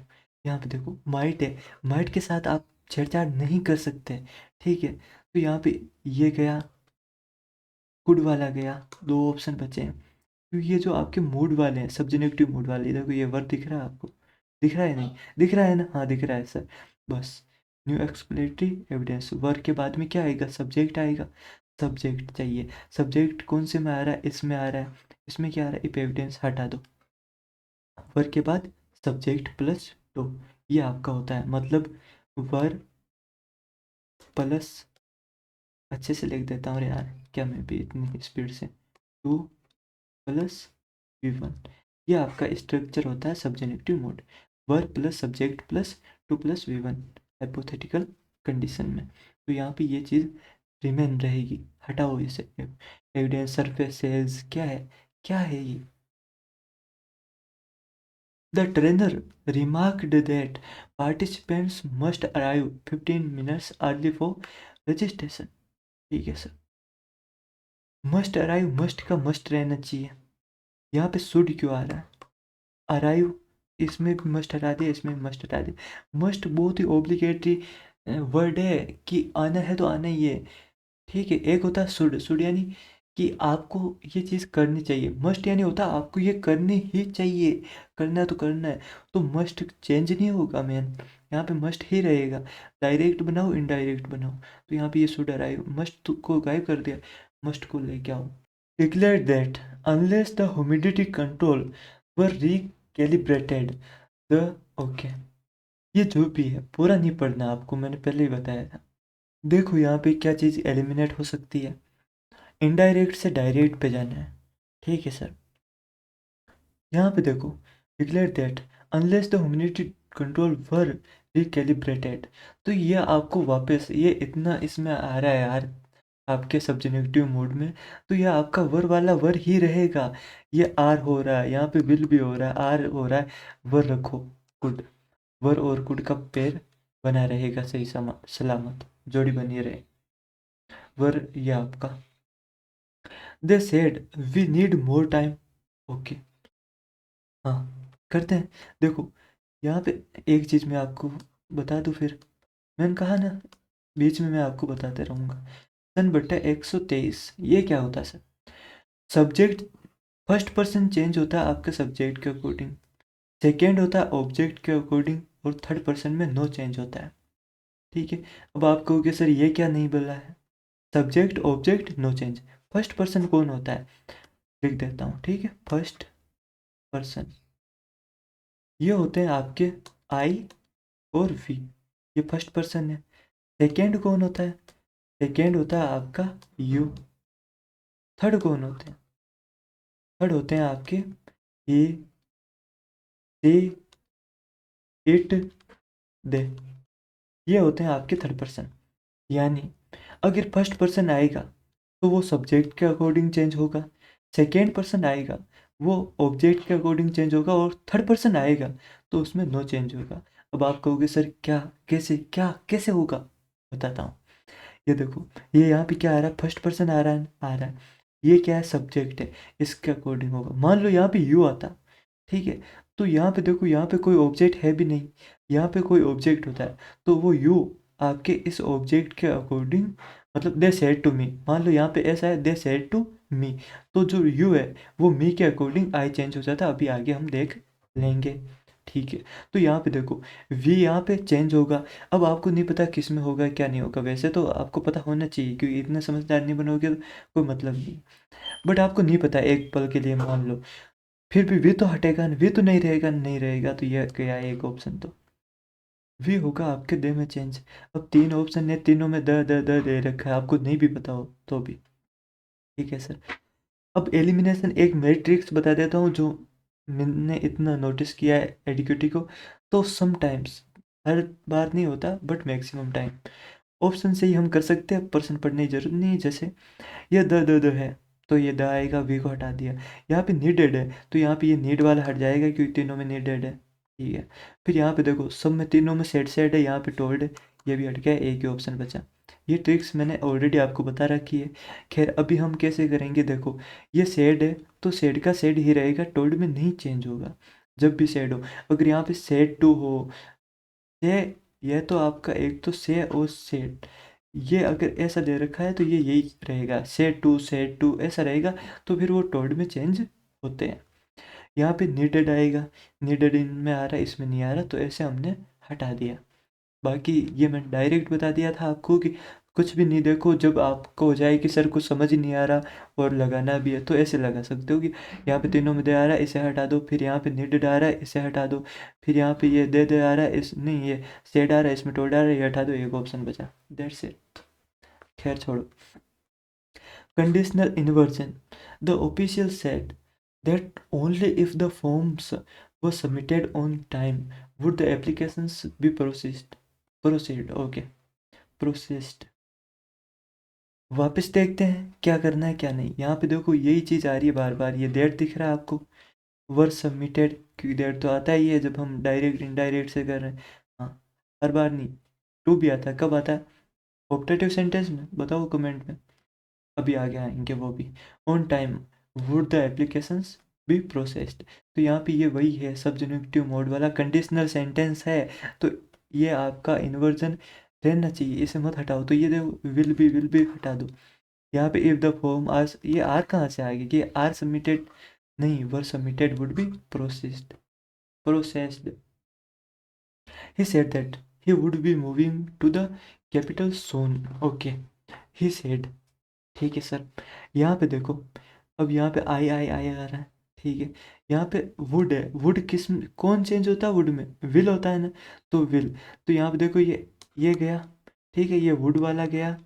यहाँ पे देखो माइट है, माइट के साथ आप छेड़छाड़ नहीं कर सकते। ठीक है, तो यहाँ पे ये गया, गुड वाला गया, दो ऑप्शन बचे हैं। तो ये जो आपके मूड वाले हैं, सब्जेक्टिव मूड वाले, देखो ये वर्ड दिख रहा है आपको, दिख रहा है नहीं, दिख रहा है ना, हाँ दिख रहा है सर। बस न्यू एक्सप्लेटरी एविडेंस, वर्ड के बाद में क्या आएगा, सब्जेक्ट आएगा। सब्जेक्ट चाहिए, सब्जेक्ट कौन से में आ रहा है, इसमें आ रहा है, इसमें क्या आ रहा है, इफ एविडेंस हटा दो, वर्ग के बाद सब्जेक्ट प्लस टू, ये आपका होता है, मतलब वर्ग प्लस, अच्छे से लिख देता हूँ यार, क्या मैं भी इतनी स्पीड से, टू प्लस V1, ये आपका स्ट्रक्चर होता है subjective mode, verb plus subject plus two plus V1 hypothetical condition में। तो यहाँ पे ये चीज़ रिमेन रहेगी, हटाओ इसे। एविडेंस सरफेसेस क्या है, क्या है ये। The trainer remarked that participants must arrive 15 minutes early for registration। ठीक है सर, मस्ट अराइव, मस्ट का मस्ट रहना चाहिए, यहाँ पे शुड क्यों आ रहा है, अराइव, इसमें भी मस्ट हटा दिया, इसमें भी मस्ट हटा दिया। मस्ट बहुत ही ऑब्लिगेटरी वर्ड है कि आना है तो आना ही है। ठीक है, एक होता है शुड, शुड यानी कि आपको ये चीज़ करनी चाहिए, मस्ट यानी होता है आपको ये करनी ही चाहिए, करना है तो करना है। तो मस्ट चेंज नहीं होगा मैन, यहाँ पे मस्ट ही रहेगा। डायरेक्ट बनाओ इनडायरेक्ट बनाओ, तो यहाँ पे ये शुड अराइव, मस्ट को गायब कर दिया, मस्ट को लेके आओ। Declare that unless the humidity control were recalibrated the, okay, ये जो भी है पूरा नहीं पढ़ना आपको, मैंने पहले ही बताया था। देखो यहाँ पे क्या चीज़ एलिमिनेट हो सकती है, इनडायरेक्ट से डायरेक्ट पे जाना है। ठीक है सर, यहाँ पे देखो, declare that unless the humidity control were recalibrated, तो ये आपको वापस ये इतना इसमें आ रहा है यार आपके सब्जेक्टिव मोड में, तो ये आपका वर वाला वर ही रहेगा। ये आर हो रहा है, यहाँ पे विल भी हो रहा है, आर हो रहा है, वर रखो, गुड, वर और गुड का पेयर बना रहेगा, सही सलामत जोड़ी बनी रहे, वर ये आपका। They said we need more time, okay, हाँ करते हैं। देखो यहाँ पे एक चीज़ मैं आपको बता दूँ, फिर मैंने कहा ना बीच में मैं आपको बताते रहूँगा। सन बट्टा 123, ये क्या होता है sir, subject first person change होता है आपके सब्जेक्ट के अकॉर्डिंग, सेकेंड होता है ऑब्जेक्ट के अकॉर्डिंग, और थर्ड पर्सन में नो चेंज होता है। ठीक है, अब आप कहोगे सर ये क्या नहीं बोला है, subject object no change, first person कौन होता है, लिख देता हूँ। ठीक है, फर्स्ट पर्सन ये होते हैं आपके आई और वी, ये फर्स्ट पर्सन है। सेकेंड कौन होता है, सेकेंड होता है आपका यू। थर्ड कौन होते हैं, थर्ड होते हैं आपके ये, दे, इट, दे, ये होते हैं आपके थर्ड पर्सन। यानी अगर फर्स्ट पर्सन आएगा तो वो सब्जेक्ट के अकॉर्डिंग चेंज होगा, सेकेंड पर्सन आएगा वो ऑब्जेक्ट के अकॉर्डिंग चेंज होगा, और थर्ड पर्सन आएगा तो उसमें नो चेंज होगा। अब आप कहोगे सर क्या, कैसे, क्या कैसे होगा, बताता हूँ। ये देखो, ये यहाँ पे क्या आ रहा है, फर्स्ट पर्सन आ रहा है, आ रहा है, ये क्या है, सब्जेक्ट है, इसके अकॉर्डिंग होगा। मान लो यहाँ पे यू आता, ठीक है, तो यहाँ पे देखो, यहाँ पे कोई ऑब्जेक्ट है भी नहीं, यहाँ पे कोई ऑब्जेक्ट होता है तो वो यू आपके इस ऑब्जेक्ट के अकॉर्डिंग, मतलब दे सेड टू मी, मान लो यहाँ पे ऐसा है, दे सेड टू मी, तो जो यू है वो मी के अकॉर्डिंग आई चेंज हो जाता है, अभी आगे हम देख लेंगे। ठीक है, तो यहाँ पे देखो वी यहाँ पे चेंज होगा। अब आपको नहीं पता किस में होगा क्या नहीं होगा, वैसे तो आपको पता होना चाहिए क्योंकि इतने समझदार नहीं बनोगे तो कोई मतलब नहीं, बट आपको नहीं पता एक पल के लिए मान लो, फिर भी वे तो हटेगा, वे तो नहीं रहेगा, नहीं रहेगा तो यह क्या है, एक ऑप्शन तो वी होगा आपके दे में चेंज। अब तीन ऑप्शन है, तीनों में द द द दे रखा है, आपको नहीं भी पता हो तो भी। ठीक है सर, अब एलिमिनेशन एक मैट्रिक्स बता देता हूँ जो मैंने इतना नोटिस किया है एडिक्विटी को। तो समटाइम्स, हर बार नहीं होता बट मैक्सिमम टाइम, ऑप्शन से ही हम कर सकते हैं, पर्सन पढ़ने की जरूरत नहीं है। जैसे ये द है, तो ये द आएगा, वी को हटा दिया। यहाँ पे नीडेड है, तो यहाँ पे ये नीड वाला हट जाएगा क्योंकि तीनों में नीडेड है, ठीक है। फिर यहाँ पे देखो सब में तीनों में सेड है, यहाँ पे टोल्ड है, ये भी हट गया, एक ही ऑप्शन बचा। ये ट्रिक्स मैंने ऑलरेडी आपको बता रखी है। खैर अभी हम कैसे करेंगे, देखो ये सेड है तो सेड का सेड ही रहेगा, टोल्ड में नहीं चेंज होगा जब भी सेड हो। अगर यहाँ पे सेड टू हो, से, यह तो आपका एक तो से और सेड, ये अगर ऐसा दे रखा है तो ये यही रहेगा, सेड टू ऐसा रहेगा, तो फिर वो टोल्ड में चेंज होते हैं। यहाँ पे नीडेड आएगा, नीडेड इनमें आ रहा है, इसमें नहीं आ रहा, तो ऐसे हमने हटा दिया। बाकी ये मैं डायरेक्ट बता दिया था आपको कि कुछ भी नहीं, देखो जब आपको हो जाए कि सर कुछ समझ ही नहीं आ रहा और लगाना भी है तो ऐसे लगा सकते हो कि यहाँ पे तीनों में दे आ रहा है, इसे हटा दो, फिर यहाँ पे नीडेड आ रहा है, इसे हटा दो, फिर यहाँ पे ये दे आ रहा है, इस नहीं ये सेड आ रहा है, इसमें टोल्ड आ रहा है, ये हटा दो, एक ऑप्शन बचा, दैट्स इट। खैर छोड़ो। Conditional inversion. The official said that only if the forms were submitted on time would the applications be processed. Proceed. Okay. Processed. वापस देखते हैं क्या करना है क्या नहीं। यहाँ पे देखो यही चीज़ आ रही है बार बार, ये डेट दिख रहा है आपको, वर सबमिटेड, क्योंकि डेट तो आता ही है जब हम डायरेक्ट इनडायरेक्ट से कर रहे हैं। हाँ, हर बार नहीं, टू भी आता है, कब आता है, ऑप्टेटिव सेंटेंस में, बताओ कमेंट में। अभी आगे आएंगे वो भी। On time would the applications be processed, तो यहाँ पे ये वही है, सब्जुंक्टिव मोड वाला कंडीशनल सेंटेंस है, तो ये आपका इन्वर्जन रहना चाहिए, इसे मत हटाओ। तो ये देखो विल बी हटा दो। यहाँ पे इफ द फॉर्म आर, ये आर कहाँ से आ गया, ये आर सबमिटेड नहीं, were submitted would be processed, processed. He said that he would be moving to the capital soon. Okay, he said, ठीक है सर। यहाँ पे देखो, अब यहाँ पे आई आ रहा है, ठीक है। यहाँ पे वुड है, वुड किस में कौन चेंज होता है, वुड में विल होता है ना, तो विल, तो यहाँ पे देखो ये गया, ठीक है, ये वुड वाला गया,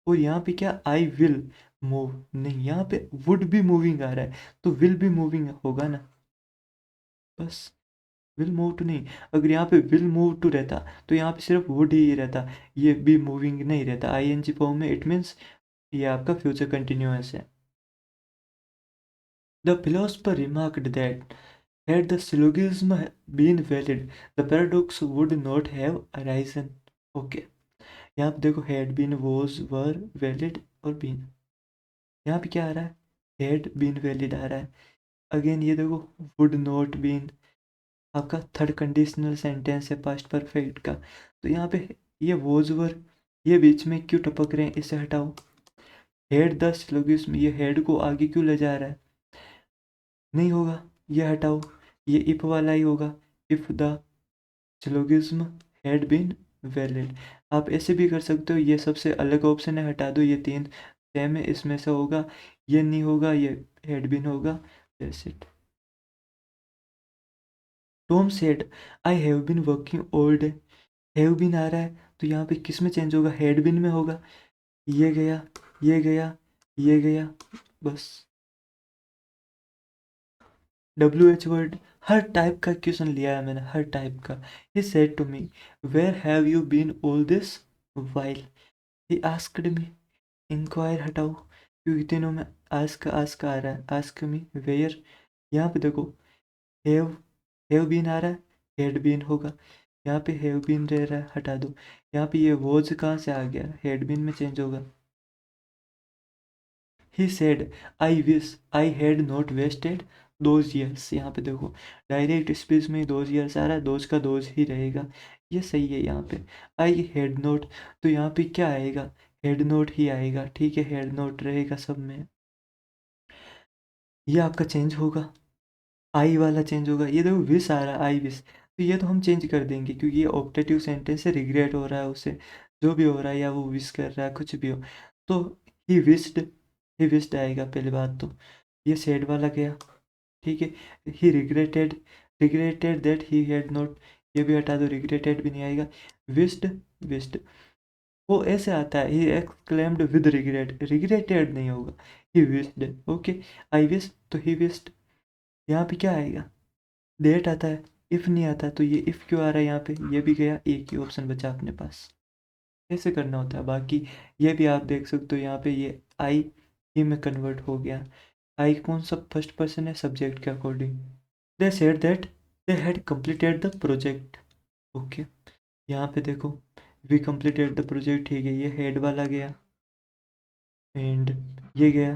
और यहाँ पे क्या, आई विल मूव, नहीं यहाँ पे वुड भी मूविंग आ रहा है, तो विल भी मूविंग होगा ना, बस। विल मूव टू नहीं, अगर यहाँ पे विल मूव टू रहता तो यहाँ पे सिर्फ वुड ही रहता, ये भी मूविंग नहीं रहता, आईएनजी फॉर्म में, इट मीन्स ये आपका फ्यूचर कंटिन्यूअस है। The philosopher remarked that had the syllogism been valid, the paradox would not have arisen. Okay, यहाँ पे देखो had been, was, were, valid और been, यहाँ पे क्या आ रहा है, had been valid आ रहा है। अगेन ये देखो would not been, आपका थर्ड कंडीशनल सेंटेंस है पास्ट परफेक्ट का, तो यहाँ पे ये was, were, ये बीच में क्यों टपक रहे हैं, इसे हटाओ। had द syllogism, ये had को आगे क्यों ले जा रहा है, नहीं होगा, ये हटाओ, ये इफ वाला ही होगा, if the syllogism had been valid. आप ऐसे भी कर सकते हो, ये सबसे अलग ऑप्शन है, हटा दो, ये तीन सेम है, इसमें से होगा, ये नहीं होगा, ये हैड बीन होगा, that's it. Tom said I have been working all day, have been आ रहा है, तो यहाँ पे किस में चेंज होगा, हैड बीन में होगा, ये गया, ये गया, ये गया, बस। WH वर्ड, हर टाइप का क्वेश्चन लिया है मैंने, हर टाइप का। He said to me where have you been all this while, he asked me, inquire हटाओ क्योंकि तीनों में आस्क आ रहा है, आस्क मी वेयर, यहाँ पे देखो हैव, हैव बीन आ रहा है, हैड बीन होगा, यहाँ पे हैव बीन रह रहा है, हटा दो। यहाँ पे ये वॉज कहाँ से आ गया, हैड बीन में चेंज होगा। He said I wish I had not wasted those years, यहाँ पे देखो डायरेक्ट स्पीच में दोज ईयर्स आ रहा है, दोज का दोज ही रहेगा, ये सही है। यहाँ पे आई हैड नॉट, तो यहाँ पे क्या आएगा, हैड नॉट ही आएगा, ठीक है, हैड नॉट रहेगा सब में, ये आपका चेंज होगा, आई वाला चेंज होगा। ये देखो विश आ रहा है, आई विश, तो ये तो हम चेंज कर देंगे क्योंकि ये ऑप्टेटिव सेंटेंस से, रिग्रेट हो रहा है उसे, जो भी हो रहा है, या वो विश कर रहा है, कुछ भी हो, तो ही विश्ड, ही विश्ड आएगा पहले बात तो। ये सेड वाला गया, ठीक है। He regretted, regretted that he had not, ये भी हटा दो, रिग्रेटेड भी नहीं आएगा। विश्ड, विश्ड वो ऐसे आता है, he exclaimed with regret, regretted नहीं होगा, he wished, okay. I wish, तो ही विश्ड, यहाँ पे क्या आएगा, डेट आता है, इफ़ नहीं आता तो ये इफ़ क्यों आ रहा है यहाँ पे, ये भी गया, एक ही ऑप्शन बचा अपने पास। कैसे करना होता है बाकी ये भी आप देख सकते हो, यहाँ पे ये आई ही में कन्वर्ट हो गया। आई कौन सा फर्स्ट पर्सन है सब्जेक्ट के according. They said that they had completed the project. Okay, यहाँ पे देखो वी कंप्लीटेड द प्रोजेक्ट, ठीक है, ये हेड वाला गया एंड ये गया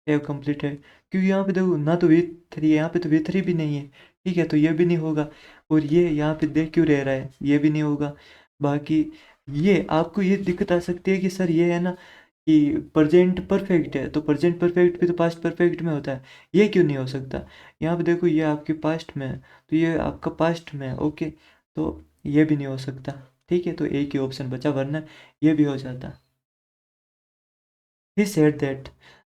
हैव कंप्लीटेड, क्योंकि यहाँ पे देखो ना तो V3 है, यहाँ पे तो V3 भी नहीं है, ठीक है, तो ये भी नहीं होगा। और ये यहाँ पे देख क्यों रह रहा है, ये भी नहीं होगा। बाकी ये आपको ये दिक्कत आ सकती है कि सर ये है ना कि प्रेजेंट परफेक्ट है, तो प्रेजेंट परफेक्ट भी तो पास्ट परफेक्ट में होता है, ये क्यों नहीं हो सकता। यहाँ पे देखो ये आपके पास्ट में है, तो ये आपका पास्ट में है, ओके, तो ये भी नहीं हो सकता, ठीक है, तो एक ही ऑप्शन बचा, वरना ये भी हो जाता। He said that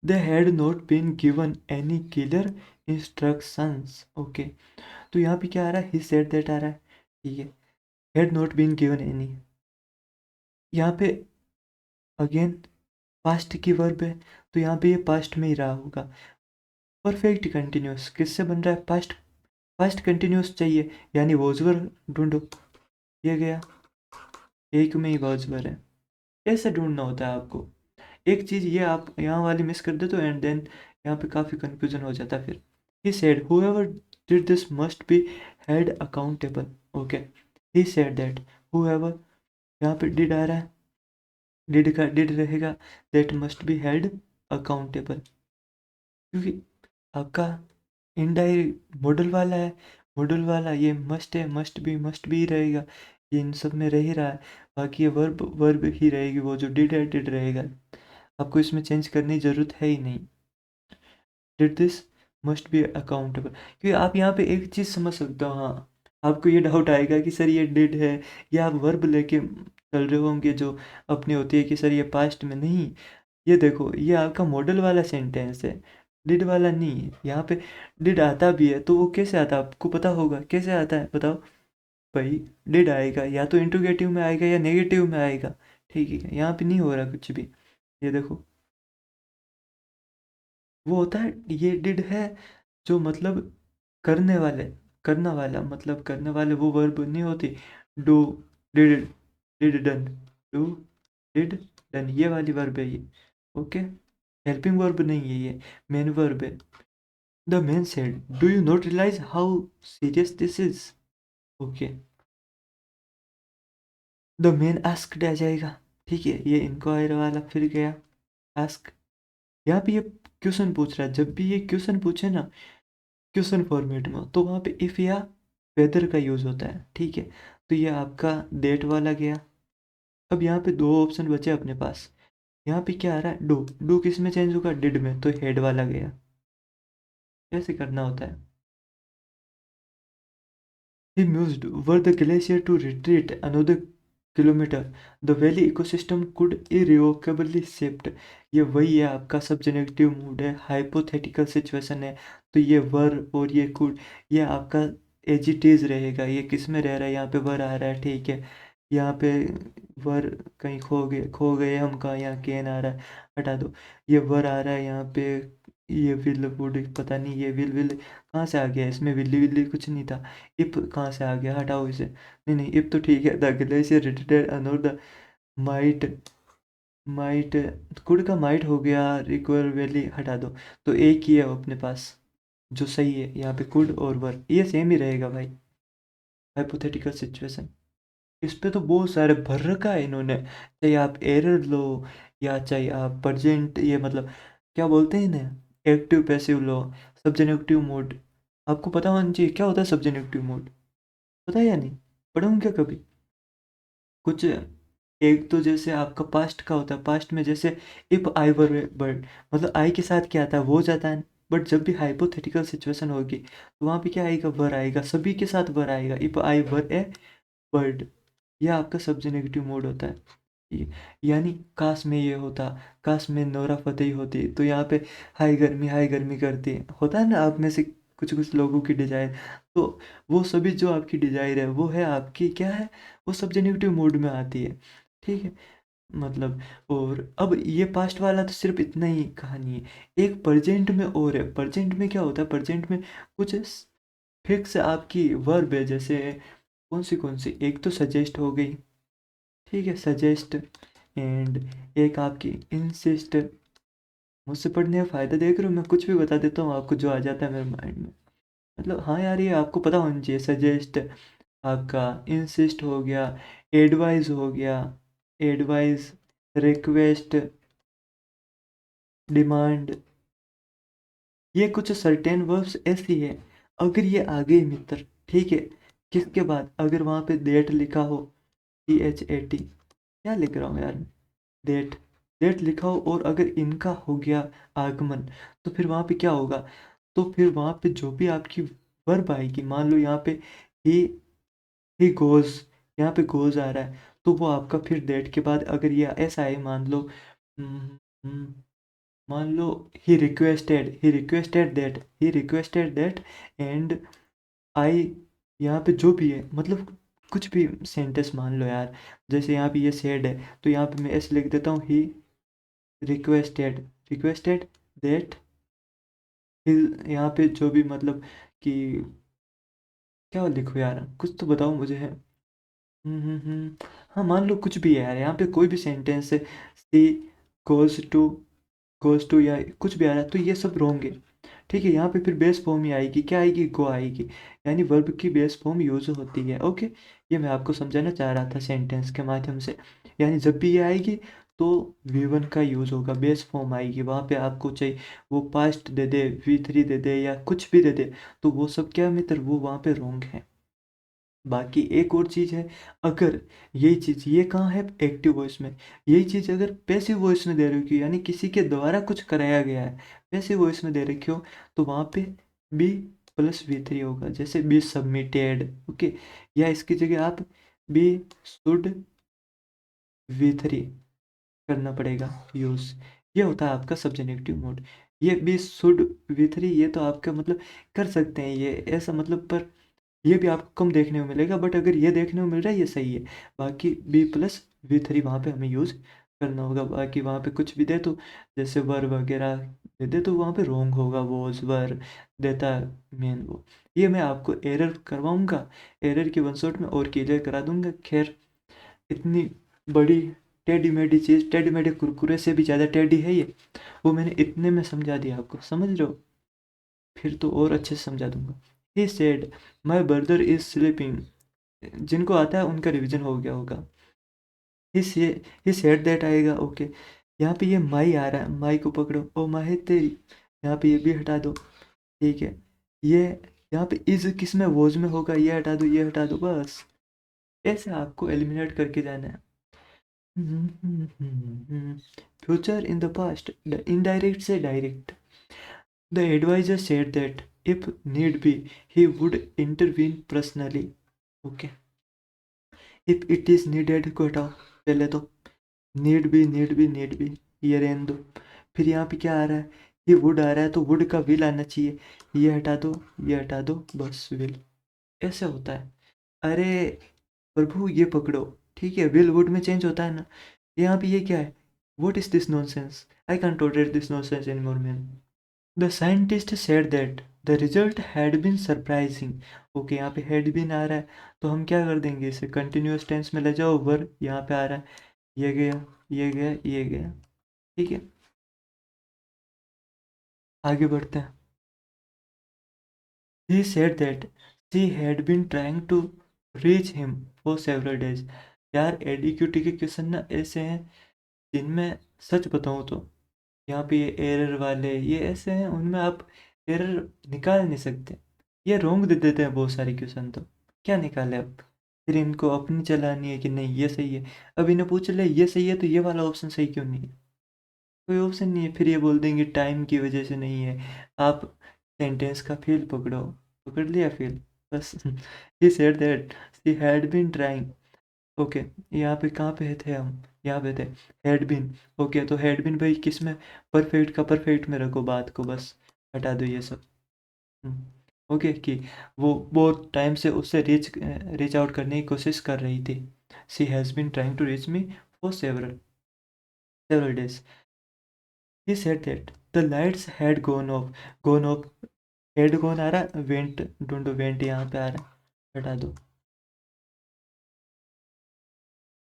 they had not been given any clear instructions. Okay, तो यहाँ पे क्या आ रहा है, he said that आ रहा है, ठीक है, had not been given any, यहाँ पे अगेन पास्ट की वर्ब है, तो यहाँ पे ये पास्ट में ही रहा होगा। परफेक्ट कंटिन्यूस किससे बन रहा है, पास्ट, पास्ट कंटिन्यूस चाहिए, यानी वॉजवर ढूंढो, ये गया, एक में ही वॉजवर है। कैसे ढूंढना होता है आपको, एक चीज़ ये आप यहाँ वाली मिस कर दे तो एंड देन यहाँ पे काफ़ी कंफ्यूजन हो जाता है फिर। He said whoever did this must be held accountable। Okay, he said that whoever, यहाँ पे डिड आ रहा है, डिड का डिड रहेगा, that must be held accountable, क्योंकि आपका इनडायरेक्ट मॉडल वाला है, मॉडल वाला ये मस्ट है, मस्ट भी रहेगा, ये इन सब में रह ही रहा है। बाकी ये वर्ब वर्ब ही रहेगी, वो जो डिड है डिड रहेगा, आपको इसमें चेंज करने की ज़रूरत है ही नहीं। Did this must be accountable, क्योंकि आप यहाँ पे एक चीज़ समझ सकते हो, हाँ आपको ये डाउट आएगा कि सर ये डिड है, या आप वर्ब लेके चल रहे होंगे जो अपनी होती है कि सर ये पास्ट में नहीं। ये देखो ये आपका मॉडल वाला सेंटेंस है, डिड वाला नहीं है। यहाँ पे डिड आता भी है तो वो कैसे आता है आपको पता होगा, कैसे आता है बताओ भाई। डिड आएगा या तो इंट्रोगेटिव में आएगा या नेगेटिव में आएगा, ठीक है, यहाँ पे नहीं हो रहा कुछ भी। ये देखो वो होता है, ये डिड है जो मतलब करने वाले, करना वाला, मतलब करने वाले वो वर्ब नहीं होती, do, did, did done, do, did, done, ये वाली वर्ब है ये, ओके, हेल्पिंग वर्ब नहीं है ये, मेन वर्ब है। The man said do you not realise how serious this is. Okay, the man asked आ जाएगा, ठीक है, ये इंक्वायर वाला फिर गया आस्क। यहाँ पे ये क्वेश्चन पूछ रहा है, जब भी ये क्वेश्चन पूछे ना क्वेश्चन फॉर्मेट में, तो वहाँ पे इफ़ या वेदर का यूज़ होता है, ठीक है, तो ये आपका डेट वाला गया। अब यहाँ पे दो ऑप्शन बचे अपने पास, यहाँ पे क्या आ रहा है, डू, डू किस में चेंज होगा, डिड में, तो हेड वाला गया। कैसे करना होता है, he mused were the glacier to retreat another kilometer the valley ecosystem could irrevocably shift। ये वही है आपका सब्जेक्टिव मूड है, हाइपोथेटिकल सिचुएशन है, तो ये वर और ये कुड, ये आपका एज इट इज रहेगा। ये किस में रह रहा है, यहाँ पे वर आ रहा है, ठीक है, यहाँ पे वर कहीं खो गए हम कहाँ, यहाँ केन आ रहा है, हटा दो, ये वर आ रहा है यहाँ पे, ये विल वुड पता नहीं, ये विल कहाँ से आ गया, इसमें विल्ली विल्ली कुछ नहीं था। इप कहाँ से आ गया, हटाओ इसे, नहीं नहीं इप तो ठीक है, द ग्लेशियर रिटेटेड अनोर द माइट, माइट, कुड का माइट हो गया, रिक्वर वैली हटा दो, तो एक ही है अपने पास जो सही है, यहाँ पे कुड और वर ये सेम ही रहेगा भाई। हाइपोथेटिकल सिचुएशन, इस पे तो बहुत सारे भर रखा है इन्होंने, चाहे आप एरर लो या चाहे आप प्रजेंट, ये मतलब क्या बोलते हैं इन्हें, एक्टिव पैसिव लो, सब्जेक्टिव मोड। आपको पता होना चाहिए क्या होता है सब्जेक्टिव मोड, पता है या नहीं, पढ़ोगे क्या कभी कुछ। एक तो जैसे आपका पास्ट का होता है, पास्ट में जैसे इफ आई वर बर्ड, मतलब आई के साथ क्या आता है वो जाता है, बट जब भी हाइपोथेटिकल सिचुएशन होगी तो वहाँ पे क्या आएगा, वर आएगा, सभी के साथ वर आएगा, if I were A bird, यह आपका सब्जेक्टिव मोड होता है। यानी काश में ये होता, काश में नोरा फतेही होती, तो यहाँ पे हाई गर्मी करती, होता है ना आप में से कुछ कुछ लोगों की डिजायर, तो वो सभी जो आपकी डिजायर है वो है आपकी क्या है, वो सब्जेक्टिव मोड में आती है, ठीक है, मतलब। और अब ये पास्ट वाला तो सिर्फ इतना ही कहानी है, एक प्रेजेंट में और है, प्रेजेंट में क्या होता है, प्रेजेंट में कुछ फिक्स आपकी वर्ब है, जैसे कौन सी, एक तो सजेस्ट हो गई, ठीक है, सजेस्ट, एंड एक आपकी इंसिस्ट। मुझसे पढ़ने का फ़ायदा देख रहे हो, मैं कुछ भी बता देता हूँ आपको जो आ जाता है मेरे माइंड में। मतलब हाँ यार, ये आपको पता होना चाहिए। सजेस्ट आपका, इंसिस्ट हो गया, एडवाइस हो गया, एडवाइस, रिक्वेस्ट, डिमांड, ये कुछ सर्टेन वर्ब्स ऐसी है। अगर ये आ गई मित्र, ठीक है, किसके बाद, अगर वहाँ पे डेट लिखा हो, DHAT, क्या लिख रहा हूँ यार, डेट, डेट लिखा हो, और अगर इनका हो गया आगमन, तो फिर वहाँ पे क्या होगा, तो फिर वहाँ पे जो भी आपकी वर्ब आएगी, मान लो यहाँ पे ही ही गोज, यहाँ पे गोज आ रहा है, तो वो आपका फिर डेट के बाद अगर ये ऐसा है, मान लो, हम्म, हम्म, मान लो he requested that and I, यहाँ पे जो भी है, मतलब कुछ भी सेंटेंस मान लो यार, जैसे यहाँ पे ये सेड है, तो यहाँ पे मैं ऐसे लिख देता हूँ, ही रिक्वेस्टेड दैट, यहाँ पे जो भी मतलब कि क्या लिखो यार, कुछ तो बताओ मुझे है। हाँ, मान लो कुछ भी है यार, यहाँ पे कोई भी सेंटेंस है, सी गोज टू, या कुछ भी आ रहा है, तो ये सब रोंग है, ठीक है। यहाँ पे फिर बेस फॉर्म ही आएगी, क्या आएगी, गो आएगी, यानी वर्ब की बेस फॉर्म यूज होती है, ओके। ये मैं आपको समझाना चाह रहा था सेंटेंस के माध्यम से। यानी जब भी ये आएगी तो V1 का यूज़ होगा, बेस फॉर्म आएगी, वहाँ पे आपको चाहिए वो पास्ट दे दे, V3 दे दे, या कुछ भी दे दे, तो वो सब क्या मित्र, वो वहाँ पे रोंग है। बाकी एक और चीज़ है, अगर यही चीज़, ये कहाँ है, एक्टिव वॉइस में, यही चीज़ अगर पैसिव वॉइस में दे रखी हो, यानी किसी के द्वारा कुछ कराया गया है, पैसिव वॉइस में दे रखी हो, तो वहाँ पे B+V3 होगा, जैसे बी सबमिटेड, ओके, या इसकी जगह आप B should V3 करना पड़ेगा यूज़। ये होता है आपका सब्जेक्टिव मोड। ये B should V3, ये तो आपका मतलब कर सकते हैं ये ऐसा, मतलब पर ये भी आपको कम देखने को मिलेगा, बट अगर ये देखने को मिल रहा है, ये सही है। बाकी B+V3 वहाँ पे हमें यूज़ करना होगा। बाकी वहाँ पे कुछ भी दे तो, जैसे वर वगैरह दे दे, तो वहाँ पे रोंग होगा, वोज वर देता है मेन वो। ये मैं आपको एरर करवाऊँगा, एरर की वन शॉट में और क्लियर करा दूंगा। खैर, इतनी बड़ी टेढ़ी मेढ़ी चीज़, टेढ़ी मेढ़े कुरकुरे से भी ज़्यादा टेढ़ी है ये, वो मैंने इतने में समझा दिया आपको, समझ रहे हो, फिर तो और अच्छे से समझा दूंगा। He said my brother is sleeping, जिनको आता है उनका रिवीजन हो गया होगा। ही सेड दैट आएगा, ओके। यहाँ पे ये माई आ रहा है, माई को पकड़ो, ओ माही तेरी, यहाँ पे ये भी हटा दो, ठीक है। ये यहाँ पे इज किस में, वोज में होगा, ये हटा दो, ये हटा दो, बस ऐसे आपको एलिमिनेट करके जाना है। Future in the past, indirect से direct. The advisor said that if need be, he would intervene personally. Okay. If it is needed को हटाओ पहले तो, नीड बी ये रहने दो। फिर यहाँ पे क्या आ रहा है, ये वुड आ रहा है, तो वुड का विल आना चाहिए, ये हटा दो, ये हटा दो, बस विल। ऐसे होता है। अरे प्रभु, ये पकड़ो, ठीक है, विल वुड में चेंज होता है ना। यहाँ पे ये क्या है, what is this nonsense, I can tolerate this nonsense any more man. The scientist said that the result had been surprising. Okay, यहाँ पे had been आ रहा है, तो हम क्या कर देंगे, इसे कंटिन्यूअस टेंस में ले जाओ, वर यहाँ पे आ रहा है, ये गया, ये गया, ये गया, ठीक है। आगे बढ़ते हैं। He said that she had been trying to reach him for several days. यार एडीक्यूटी के क्वेश्चन ना ऐसे हैं जिनमें सच बताऊँ तो, यहाँ पे ये एरर वाले ये ऐसे हैं, उनमें आप एरर निकाल नहीं सकते, ये रोंग दे देते हैं बहुत सारे क्वेश्चन, तो क्या निकाले अब, फिर इनको अपनी चलानी है कि नहीं ये सही है। अब इन्हें पूछ ले ये सही है, तो ये वाला ऑप्शन सही क्यों नहीं है, कोई ऑप्शन नहीं है, फिर ये बोल देंगे टाइम की वजह से नहीं है। आप सेंटेंस का फील पकड़ो, पकड़ लिया फील, बस। He said that she had been trying, okay. यहाँ पे कहाँ पे थे हम, यहाँ पे थे, हैड बीन, ओके। तो हैड बीन भाई किस में, परफेक्ट का परफेक्ट में रखो बात को, बस हटा दो ये सब। ओके, कि वो बहुत टाइम से उससे रीच आउट करने की कोशिश कर रही थी। She has been trying to reach me for several days. He said that the lights had gone off had कौन आ रहा है, वेंट ढूंढो, वेंट यहाँ पे आ रहा है, हटा दो।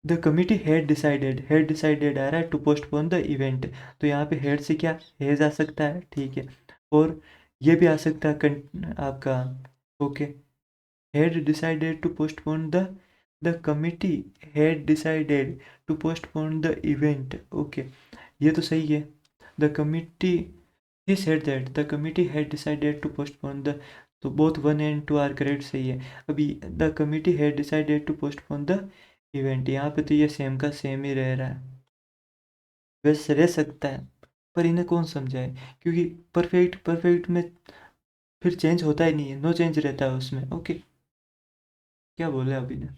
द कमिटी हैड डिसाइडेड आ रहा है टू पोस्टपोन द इवेंट, तो यहाँ पे हेड से क्या हैज आ सकता है, ठीक है। और ये भी आ सकता है आपका, okay, had decided to postpone the committee had decided to postpone the event, okay, ये तो सही है। The committee he said that the committee had decided to postpone the, तो both 1 and 2 आर करेक्ट, सही है। अभी the committee had decided to postpone the event, यहाँ पे तो ये सेम का सेम ही रह रहा है, वैसे रह सकता है, पर इन्हें कौन समझाए, क्योंकि परफेक्ट परफेक्ट में फिर चेंज होता ही नहीं है, नो चेंज रहता है उसमें, ओके। क्या बोले अभी ने,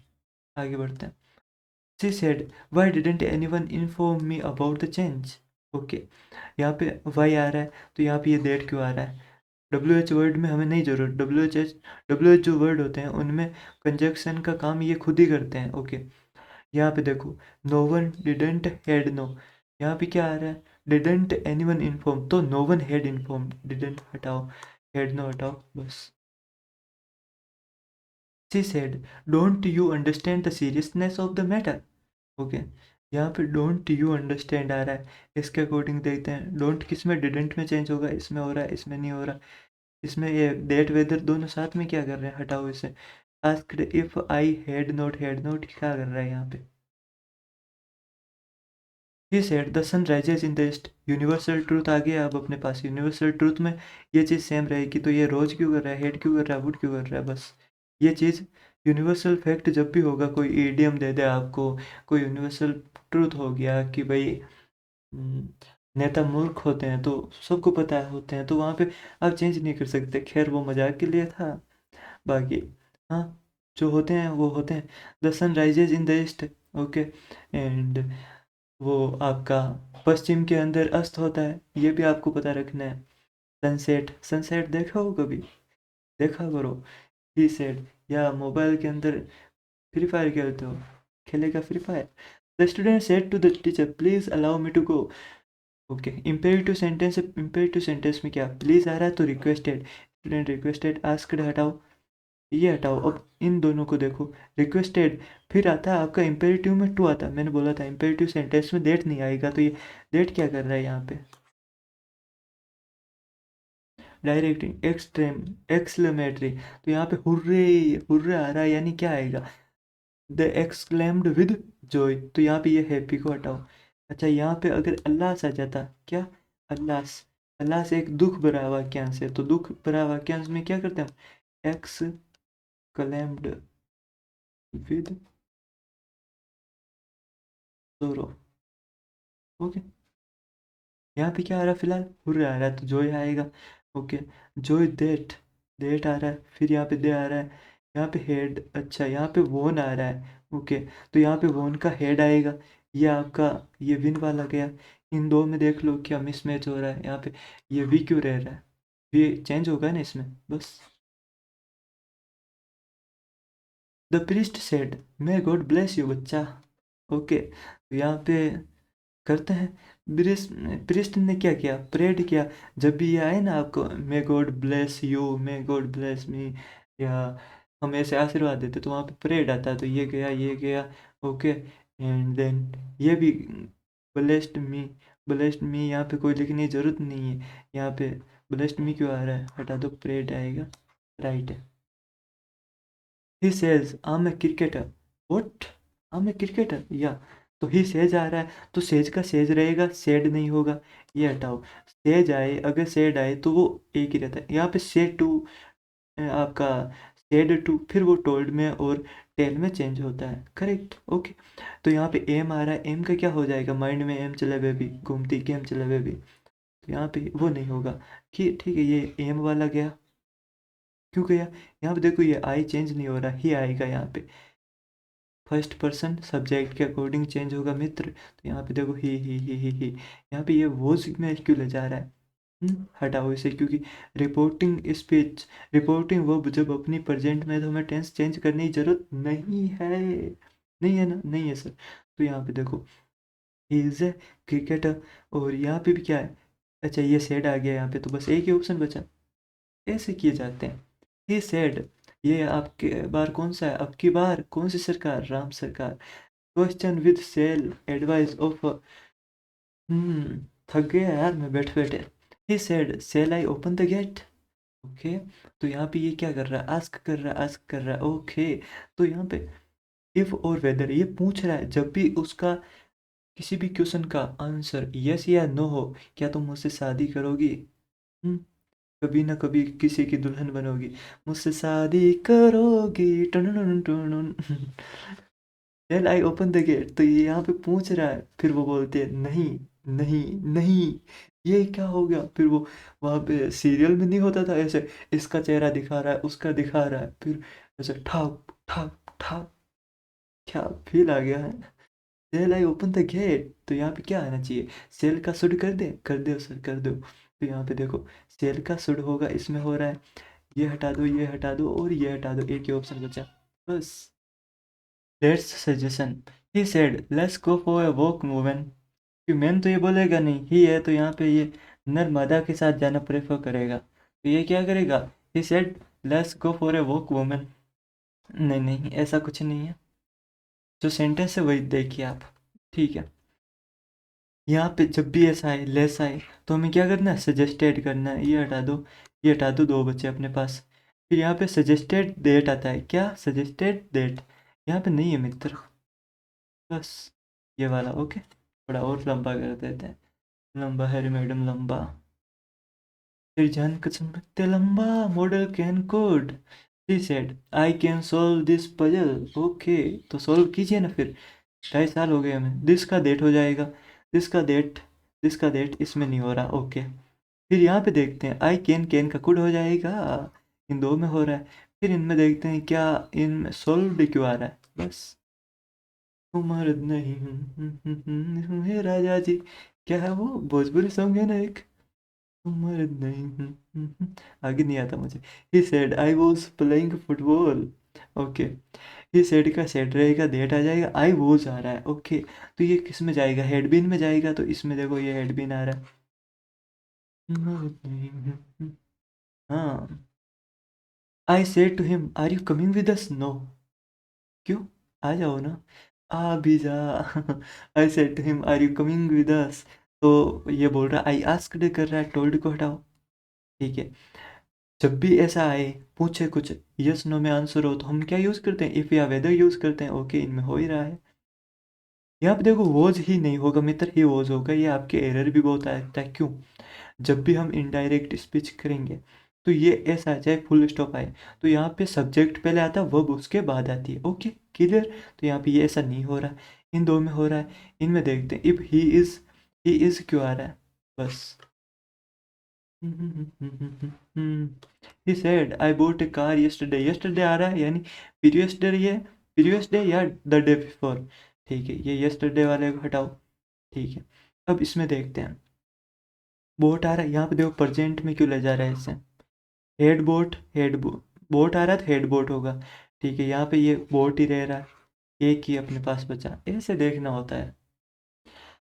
आगे बढ़ते हैं। She said why didn't anyone inform me about the change, okay, यहाँ पे वाई आ रहा है, तो यहाँ पे ये दैट क्यों आ रहा है, डब्ल्यू एच वर्ड में हमें नहीं जरूरत, डब्ल्यू एच जो वर्ड होते हैं उनमें कंजक्शन का काम ये खुद ही करते हैं, ओके। यहाँ पे देखो, no one didn't had no, यहाँ पे क्या आ रहा है, डिडेंट एनीवन इन्फॉर्म, तो no one had inform, didn't हटाओ, हैड नो हटाओ, बस। She said don't you understand the seriousness of the matter, okay, यहाँ पे डोंट यू अंडरस्टैंड आ रहा है, इसके अकॉर्डिंग देखते हैं, डोंट किस में, डिडेंट में चेंज होगा, इसमें हो रहा है, इसमें नहीं हो रहा, इसमें ये डेट वेदर दोनों साथ में क्या कर रहे हैं, हटाओ इसे। Asked if I had not क्या कर रहा है यहाँ पे, he said the sun rises in the east, universal truth आ गया अब अपने पास, यूनिवर्सल ट्रूथ में ये चीज़ सेम रहेगी, तो ये रोज क्यों कर रहा है, हेड क्यों कर रहा है, वुड क्यों कर रहा है, बस ये चीज़। यूनिवर्सल फैक्ट जब भी होगा, कोई ईडियम दे दे आपको, कोई यूनिवर्सल ट्रूथ हो गया कि भाई हम्म, नेता मूर्ख होते हैं तो सबको पता होते हैं, तो वहाँ पे आप चेंज नहीं कर सकते, खैर वो मजाक के लिए था, बाकी हाँ, जो होते हैं वो होते हैं। The sun rises in the east, okay, and वो आपका पश्चिम के अंदर अस्त होता है, ये भी आपको पता रखना है। सनसेट, सनसेट देखा हो कभी, देखा करो। ही सेड, या मोबाइल के अंदर फ्री फायर खेलते हो, खेलेगा Free Fire. The student said to the teacher please allow me to go, okay, imperative sentence में क्या प्लीज आ रहा है, तो रिक्वेस्टेड, स्टूडेंट रिक्वेस्टेड, आस्क्ड हटाओ, ये हटाओ, अब इन दोनों को देखो, रिक्वेस्टेड, फिर आता है आपका इम्पेरेटिव में टू आता है, मैंने बोला था इम्पेरेटिव सेंटेंस में डेट नहीं आएगा, तो ये डेट क्या कर रहा है यहाँ पे, डायरेक्टिंग, एक्सट्रीम, एक्सक्लेमेटरी, तो यहाँ पे हुर्रे, हुर्रे आ रहा है, यानी क्या आएगा, द एक्सक्लेम्ड विद जॉय, तो यहाँ पे ये हैप्पी को हटाओ। अच्छा, यहाँ पे अगर अल्लाह आ जाता, क्या, अल्लाह, अल्लाह से एक दुख भरा वाक्यांश है, तो दुख भरा वाक्यांश में क्या करते हैं, एक्सक्लेम्ड विद सोरो, ओके। यहाँ पे क्या आ रहा है, फिलहाल हुर्रे आ रहा है, तो जॉय आएगा, ओके, जॉय देट, देट आ रहा है, फिर यहाँ पे दे आ रहा है, यहाँ पे हेड, अच्छा यहाँ पे वोन आ रहा है, ओके, तो यहाँ पे वोन का हेड आएगा, ये आपका ये विन वाला गया, इन दो में देख लो क्या मिसमैच हो रहा है, यहाँ पे ये वी क्यों रह रहा है, ये चेंज होगा ना इसमें, बस। The priest said may God bless you बच्चा, ओके, तो यहाँ पे करते हैं, प्रीस्ट, प्रीस्ट ने क्या किया, प्रेड किया, जब भी ये आए ना आपको, may God bless you, may God bless me, या हम ऐसे आशीर्वाद देते, तो वहाँ पे प्रेड आता है, तो ये गया, ओके, एंड देन ये भी ब्लेस्ड मी, ब्लेस्ड मी, यहाँ पे कोई लिखने की जरूरत नहीं है, यहाँ पे ब्लेस्ड मी क्यों आ रहा है, हटा दो, प्रेड आएगा, राइट है। He says I am a cricketer, what, I am a cricketer, या, तो ही सेज आ रहा है, तो सेज का सेज रहेगा, सेड नहीं होगा, ये हटाओ, सेज आए, अगर सेड आए तो वो एक ही रहता है, यहाँ पे सेड टू, आपका सेड टू, फिर वो टोल्ड में और टेल में चेंज होता है, करेक्ट, ओके। तो यहाँ पे एम आ रहा है, एम का क्या हो जाएगा, माइंड में एम चले बेबी, घूमती गेम चले बेबी, तो यहाँ पे वो नहीं होगा, कि ठीक है, ये एम वाला गया, क्यों गया, यहाँ पे देखो ये आई चेंज नहीं हो रहा, ही आएगा यहाँ पे, फर्स्ट पर्सन सब्जेक्ट के अकॉर्डिंग चेंज होगा मित्र, तो यहाँ पे देखो ही, यहाँ पे ये वॉज में क्यों ले जा रहा है, हटाओ इसे, क्योंकि रिपोर्टिंग स्पीच, रिपोर्टिंग वर्ब जब अपनी प्रेजेंट में, तो हमें टेंस चेंज करने की जरूरत नहीं है, नहीं है ना, नहीं है सर, तो यहाँ पे देखो ही इज ए क्रिकेटर, और यहाँ पे भी क्या है, अच्छा ये सेड आ गया यहाँ पे, तो बस एक ही ऑप्शन बचा, ऐसे किए जाते हैं। ही सेड, ये आपके बार कौन सा है, अब की बार कौन सी सरकार, राम सरकार। Question with shall advice of, थक गया यार मैं बैठे बैठे। He said shall I open the gate. Okay, तो यहाँ पे ये क्या कर रहा है, आस्क कर रहा है, आस्क कर रहा है। ओके, तो यहाँ पे इफ और वेदर ये पूछ रहा है, जब भी उसका किसी भी क्वेश्चन का आंसर यस या नो हो, क्या तुम मुझसे शादी करोगी, हम्म, कभी ना कभी किसी की दुल्हन बनोगी, मुझसे शादी करोगी, टन टन। Then I open the gate, तो ये यहाँ पे पूछ रहा है, फिर वो बोलते हैं नहीं, नहीं, नहीं। ये क्या हो गया, फिर वो वहाँ पे सीरियल में नहीं होता था ऐसे, इसका चेहरा दिखा रहा है, उसका दिखा रहा है, फिर ऐसे ठप ठप ठप, क्या फील आ गया है। Shall I open the gate, तो यहाँ पे क्या आना चाहिए, सेल का शुड कर दो सर, कर दो। तो यहाँ पे देखो, सेल का शुड होगा, इसमें हो रहा है, ये हटा दो, ये हटा दो और ये हटा दो, एक ही ऑप्शन बचा बस। Let's suggestion, he said let's go for a walk women, कि मैन तो ये बोलेगा नहीं, ही है तो यहाँ पे ये नर मादा के साथ जाना प्रेफर करेगा, तो ये क्या करेगा, he said let's go for a walk women. नहीं नहीं, ऐसा कुछ नहीं है, जो सेंटेंस है वही देखिए आप, ठीक है। यहाँ पे जब भी ऐसा आए, लेस आए, तो हमें क्या करना है, सजेस्टेड करना है, ये हटा दो, ये हटा दो, दो बच्चे अपने पास। फिर यहाँ पे सजेस्टेड डेट आता है, क्या सजेस्टेड डेट, यहाँ पे नहीं है मित्र, बस ये वाला। ओके, थोड़ा और लंबा कर देते हैं, लंबा है रे मैडम लंबा, फिर जान कसम रखते लंबा, model can code, she said I can solve this puzzle. Okay, तो सॉल्व कीजिए ना फिर, 2.5 साल हो गए हमें, दिस का डेट हो जाएगा, दिस का डेट, दिस का डेट इसमें नहीं हो रहा। ओके, फिर यहाँ पे देखते हैं, आई कैन, कैन का कुड हो जाएगा, इन दो में हो रहा है। फिर इनमें देखते हैं क्या, इनमें सॉल्व क्यों आ रहा है, बस उम्र नहीं हे राजा जी, क्या है वो भोजपुरी सॉन्ग है ना एक, उम्र नहीं आगे नहीं आता मुझे। ही said I was playing football. Okay, ये सेड का सेड रहेगा, डेट आ जाएगा, आई वॉज आ रहा है। ओके, तो ये किस में जाएगा, हेडबिन में जाएगा, तो इसमें देखो ये हेडबिन आ रहा है। हाँ, I said to him are you coming with us, no, क्यों, आ जाओ ना, आ भी जा। I said to him are you coming with us, तो ये बोल रहा आई आस्क्ड कर रहा है, टोल्ड को हटाओ, ठीक है। जब भी ऐसा आए, पूछे कुछ, यस नो में आंसर हो, तो हम क्या यूज़ करते हैं, इफ़ या वेदर यूज़ करते हैं। ओके, इनमें हो ही रहा है। यहाँ पे देखो वॉज ही नहीं होगा मित्र, ही वॉज होगा, ये आपके एरर भी बहुत आता है, क्यों, जब भी हम इनडायरेक्ट स्पीच करेंगे, तो ये ऐसा चाहे फुल स्टॉप आए, तो यहाँ पे सब्जेक्ट पहले आता है, वर्ब उसके बाद आती है। ओके, क्लियर, तो यहाँ पे ये ऐसा नहीं हो रहा है, इन दो में हो रहा है। इनमें देखते हैं, इफ़ ही इज़ क्यों आ रहा है, बस। He said I bought a car yesterday, yesterday आ रहा है, यानी प्रीवियस डे, ये प्रीवियस डे या द डे बिफोर, ठीक है, ये yesterday वाले को हटाओ, ठीक है। अब इसमें देखते हैं, बोट आ रहा है, यहाँ पे देखो प्रेजेंट में क्यों ले जा रहा है इससे, हेड बोट, बोट आ रहा है तो हेड बोट होगा, ठीक है, यहाँ पे ये बोट ही रह रहा है, एक ही अपने पास बचा, ऐसे देखना होता है।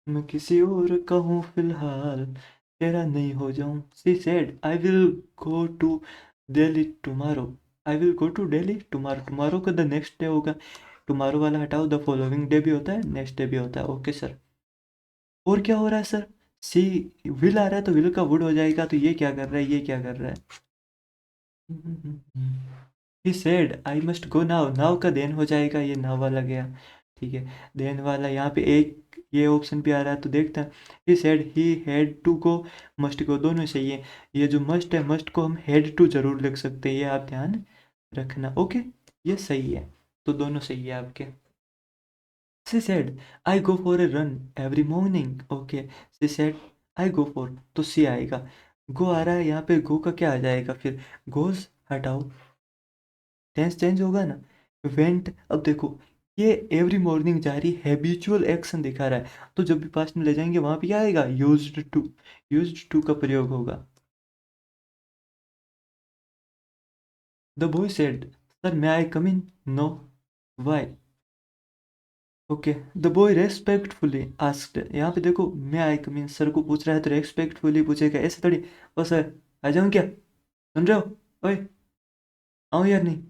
मैं किसी और का हूँ फिलहाल, तेरा नहीं हो जाऊं, she said I will go to Delhi tomorrow, I will go to Delhi tomorrow, tomorrow का द नेक्स्ट डे होगा, टुमारो वाला हटाओ, द फॉलोइंग डे भी होता है, नेक्स्ट डे भी होता है। ओके सर, और क्या हो रहा है सर, सी विल आ रहा है तो विल का वुड हो जाएगा, तो ये क्या कर रहा है, ये क्या कर रहा है। ही said I must go now, now का देन हो जाएगा, ये नाउ वाला गया, ठीक है, देन वाला यहाँ पे एक ये ऑप्शन भी आ रहा है, तो देखते हैं। He said he had to go, must go, दोनों सही है, ये जो मस्ट है, मस्ट को हम हैड टू जरूर लिख सकते हैं, ये आप ध्यान रखना। ओके, ये सही है, तो दोनों सही है आपके। सी said I go for a run every morning. Okay, C said I go for, तो सी आएगा, गो आ रहा है, यहाँ पे गो का क्या आ जाएगा फिर, गोज हटाओ, टेंस चेंज होगा ना, वेंट। अब देखो, ये एवरी मॉर्निंग जा रही, हैबिचुअल एक्शन दिखा रहा है, तो जब भी पास्ट में ले जाएंगे वहां पे क्या आएगा, यूज्ड टू का प्रयोग होगा। The boy said sir may I come in, no, why. Okay, the boy respectfully asked, यहाँ पे देखो मे आई कम इन, सर को पूछ रहा है तो रेस्पेक्टफुली पूछेगा, ऐसे थोड़ी, ओ सर आ जाऊँ क्या, सुन रहे हो? ओए, आओ यार, नहीं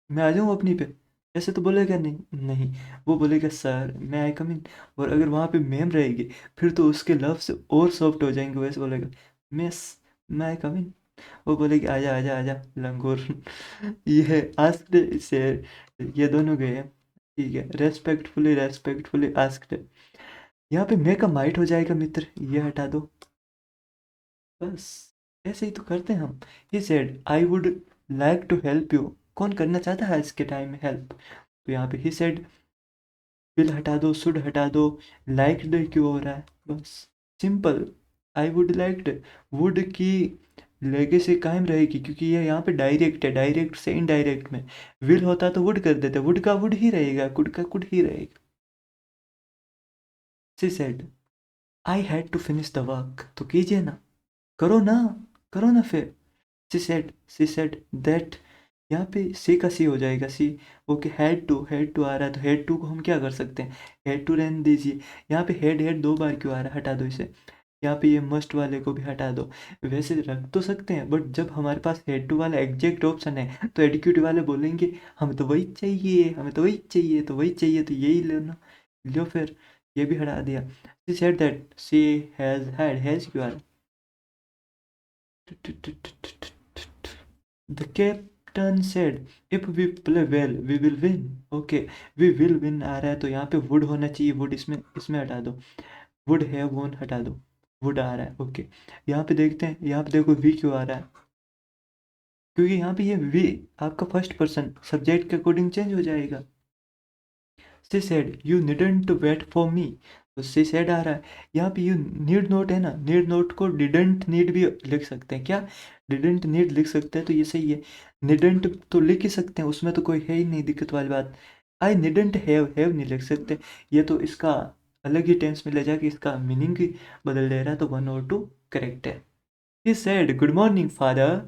मैं आ जाऊँ अपनी पे? ऐसे तो बोलेगा नहीं, नहीं। वो बोलेगा सर मैं आई कम इन। और अगर वहाँ पे मैम रहेगी, फिर तो उसके लफ्ज़ और सॉफ्ट हो जाएंगे। वैसे बोलेगा मिस, मैं आई कम इन। वो बोलेगी आजा आजा आजा लंगूर। ये आस्क्ड से, ये दोनों गए हैं। ठीक है, रेस्पेक्टफुली रेस्पेक्टफुली आस्क्ड। यहाँ पे मे का माइट हो जाएगा मित्र, ये हटा दो बस। ऐसे ही तो करते हैं हम। He said I would like to help you. कौन करना चाहता है आज के टाइम में हेल्प? तो यहाँ पे ही सेड, विल हटा दो, शुड हटा दो, लाइक्ड क्यों हो रहा है? बस simple. I would liked, would की लेगेसी कायम रहेगी क्योंकि ये यहाँ पे डायरेक्ट है, डायरेक्ट से इनडायरेक्ट में। विल होता तो वुड कर देते, वुड का वुड ही रहेगा, कुड का कुड ही रहेगा। She said I had to finish the work. तो कीजिए ना, करो ना, करो ना फिर। सी सेड दैट, यहाँ पे सी का सी हो जाएगा सी। ओके, हेड टू आ रहा है तो हेड टू को हम क्या कर सकते हैं, हेड टू रहने दीजिए। यहाँ पे हेड हेड दो बार क्यों आ रहा है, हटा दो इसे। यहाँ पे ये मस्ट वाले को भी हटा दो। वैसे रख तो सकते हैं, बट जब हमारे पास हेड टू वाला एग्जैक्ट ऑप्शन है तो एडिक्यूटिव वाले बोलेंगे हमें तो वही चाहिए, हमें तो वही चाहिए, तो वही चाहिए, तो यही लेना। लो फिर, ये भी हटा दिया। She said that she has had, has क्यों आ रहा है? The captain said, if we play well, we will win. Okay, we will win आ रहा है तो यहाँ पे would होना चाहिए, would इसमें इसमें हटा दो, would have won हटा दो, would आ रहा है। ओके, यहाँ पे देखते हैं, यहाँ पे देखो वी क्यों आ रहा है, क्योंकि यहाँ पे ये वी आपका फर्स्ट पर्सन सब्जेक्ट के अकॉर्डिंग चेंज हो जाएगा। She said you needn't wait for me, तो सी सेड आ रहा है। यहाँ पे यू नीड नोट है ना, नीड नोट को डिडंट नीड भी लिख सकते हैं क्या? डिडंट नीड लिख सकते हैं तो ये सही है। निडंट तो लिख ही सकते हैं, उसमें तो कोई है ही नहीं दिक्कत वाली बात। आई निडंट हैव नहीं लिख सकते, ये तो इसका अलग ही टेंस में ले जाके इसका मीनिंग ही बदल दे रहा है, तो 1 और 2 करेक्ट है। He said good morning father.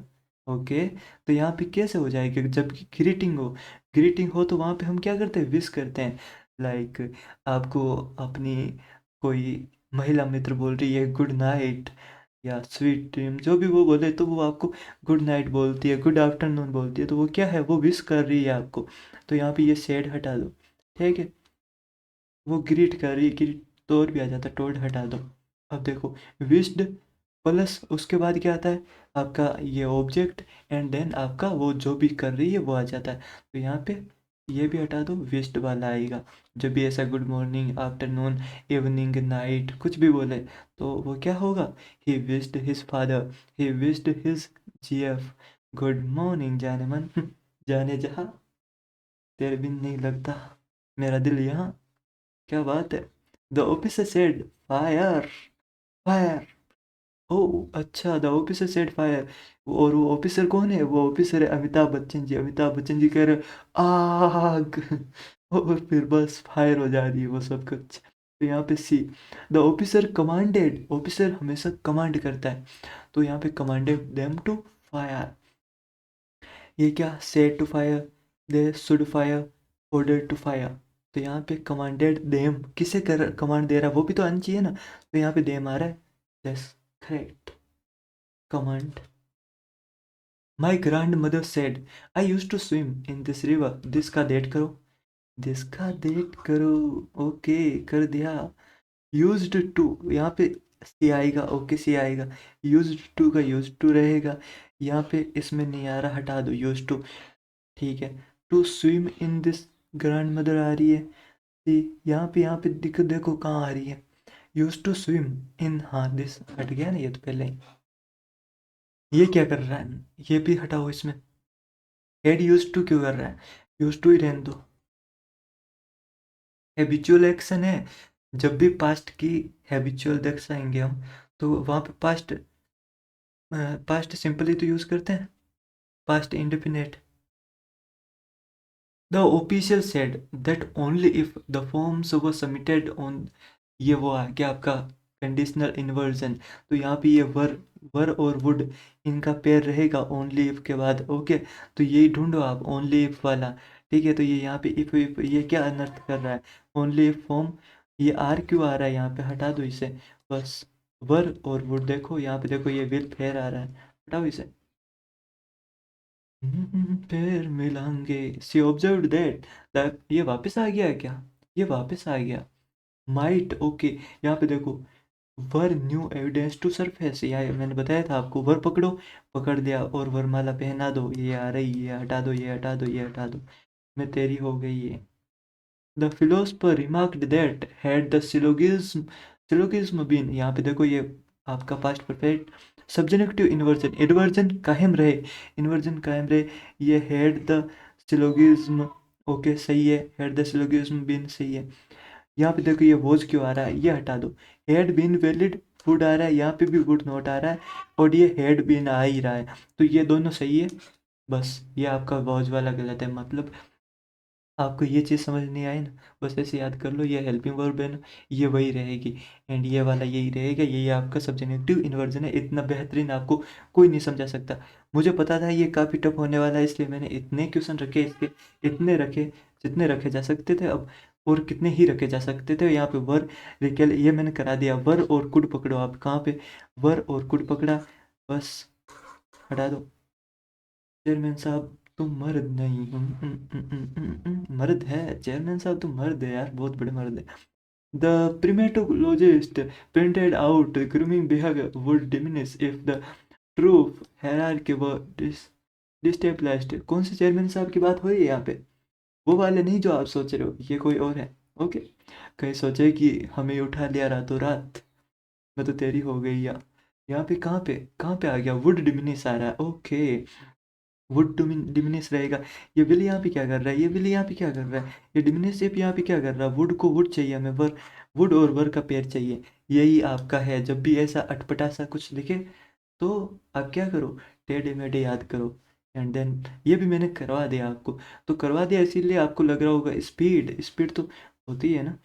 Okay, तो यहाँ पे कैसे हो जाएगा जबकि ग्रीटिंग हो? ग्रीटिंग हो तो वहाँ पे हम क्या करते हैं, विश करते हैं। लाइक आपको अपनी कोई महिला मित्र बोल रही है गुड नाइट या स्वीट ड्रीम, जो भी वो बोले, तो वो आपको गुड नाइट बोलती है, गुड आफ्टरनून बोलती है, तो वो क्या है, वो विश कर रही है आपको। तो यहाँ पे ये सेड हटा दो, ठीक है। वो ग्रीट कर रही है, ग्रीट तो और भी आ जाता, टोल्ड हटा दो। अब देखो, विश्ड प्लस उसके बाद क्या आता है, आपका ये ऑब्जेक्ट, एंड देन आपका वो जो भी कर रही है वो आ जाता है। तो यहाँ पे ये भी हटा दो, विश्ड वाला आएगा। जब भी ऐसा good morning, afternoon, evening, night कुछ भी बोले तो वो क्या होगा, he wished his father, he wished his GF good morning जाने मन। जाने जहाँ, तेरे बिन नहीं लगता मेरा दिल यहाँ। क्या बात है। The officer said fire, fire. ओ अच्छा, द ऑफिसर सेड फायर। और वो ऑफिसर कौन है? वो ऑफिसर है अमिताभ बच्चन जी। अमिताभ बच्चन जी कह रहे आग। और फिर बस फायर हो जा रही है वो सब कुछ। तो यहाँ पे सी, द ऑफिसर कमांडेड, ऑफिसर हमेशा कमांड करता है, तो यहाँ पे कमांडेड देम टू फायर। ये क्या, said to fire, they should fire, order to fire. तो यहाँ पे कमांडेड देम किसे कर कमांड दे रहा है, वो भी तो आना चाहिए ना, तो यहाँ पे देम आ रहा है। Yes, correct. Command, my grandmother said I use to swim in this river. This का डेट करो, दिस का डेट करो। ओके, कर दिया। यूज्ड टू, यहाँ पे सी आएगा, ओके सी आएगा। यूज्ड टू का यूज टू रहेगा, यहाँ पे इसमें नहीं आ रहा, हटा दो यूज टू। ठीक है, to swim in this, grandmother आ रही है। यहाँ पे दिक्कत देखो कहाँ आ रही है, यूज टू स्विम इन, हाँ दिस हट गया ना, ये तो पहले ही। ये क्या कर रहा है, ये भी हटाओ इसमें। हेड यूज टू क्यों कर रहा है, यूज टू ही रहने दो। हैबिचुअल एक्शन है, जब भी पास्ट की हैबिचुअल दर्शाएंगे हम, तो वहाँ पे पास्ट, पास्ट सिंपली तो यूज करते हैं, past indefinite. The official said that only if the forms were submitted on, ये वो आ गया आपका कंडीशनल इन्वर्जन। तो यहाँ पे ये वर और वुड, इनका पेयर रहेगा ओनली इफ के बाद। ओके, तो यही ढूंढो आप, ओनली इफ वाला। ठीक है, तो ये यहाँ पे इफ ये क्या अनर्थ कर रहा है, ओनली इफ फॉर्म। ये आर क्यों आ रहा है यहाँ पे, हटा दो इसे बस। वर और वुड देखो, यहाँ पे देखो ये विल फेयर आ रहा है, हटाओ इसे। फिर मिलांगे। सी ऑब्जर्व्ड दैट, ये वापस आ गया है क्या? ये वापस आ गया। Might, okay. यहाँ पे देखो, वर न्यू एविडेंस टू सरफेस, या मैंने बताया था आपको, वर पकड़ो, पकड़ दिया, और वरमाला पहना दो, ये आ रही, ये हटा दो, ये हटा दो, ये हटा दो, मैं तेरी हो गई ये। The philosopher remarked that had the syllogism been, यहाँ पे देखो ये आपका past perfect, subjective inversion, inversion कायम रहे, इन्वर्जन कायम रहे, ये हैड द सिलोगिज्म, ओके सही है, हैड द सिलोगिज्म बीन सही है। यहाँ पे देखो ये वॉज क्यों आ रहा है, ये हटा दो, हैड बीन वैलिड वुड आ रहा है, यहाँ पे भी वुड नॉट आ रहा है, और ये हैड बीन आ ही रहा है, तो ये दोनों सही है। बस ये आपका वॉज वाला गलत है, मतलब आपको ये चीज़ समझ नहीं आई ना, बस ऐसे याद कर लो, ये हेल्पिंग वर्ब है ना, ये वही रहेगी, एंड ये वाला यही रहेगा, यही आपका सब्जेक्टिव इन्वर्जन है। इतना बेहतरीन आपको कोई नहीं समझा सकता। मुझे पता था ये काफ़ी टफ होने वाला है, इसलिए मैंने इतने क्वेश्चन रखे इसके, इतने रखे जितने रखे जा सकते थे, अब और कितने ही रखे जा सकते थे। यहाँ पे वर रिकेल ये मैंने करा दिया, वर और कुड पकड़ो, आप कहाँ पे, वर और कुड पकड़ा, बस हटा दो। चेयरमैन साहब तुम मर्द नहीं, मर्द है चेयरमैन साहब, तुम मर्द है यार, बहुत बड़े मर्द है। The primatologist pointed out grooming behavior would diminish if the truth hierarchy were destabilized। कौन से चेयरमैन साहब की बात हो रही है यहाँ पे? वो वाले नहीं जो आप सोच रहे हो, ये कोई और है। ओके, कहीं सोचे कि हमें उठा लिया रातों रात, मैं तो तेरी हो गई या। यहाँ पे कहाँ पे आ गया, वुड डिमिनिश आ रहा है, ओके, वुड डिमिनिश रहेगा। ये विल यहाँ पे क्या कर रहा है, ये विल यहाँ पे क्या कर रहा है, ये डिमिनिश शिप यहाँ पे क्या कर रहा है, वुड को वुड चाहिए हमें, वर, वुड और वर का पेयर चाहिए। यही आपका है, जब भी ऐसा अटपटा सा कुछ दिखे तो आप क्या करो, टेढ़े मेढ़े याद करो, एंड देन ये भी मैंने करवा दिया आपको, तो करवा दिया इसीलिए आपको लग रहा होगा स्पीड, स्पीड तो होती है ना।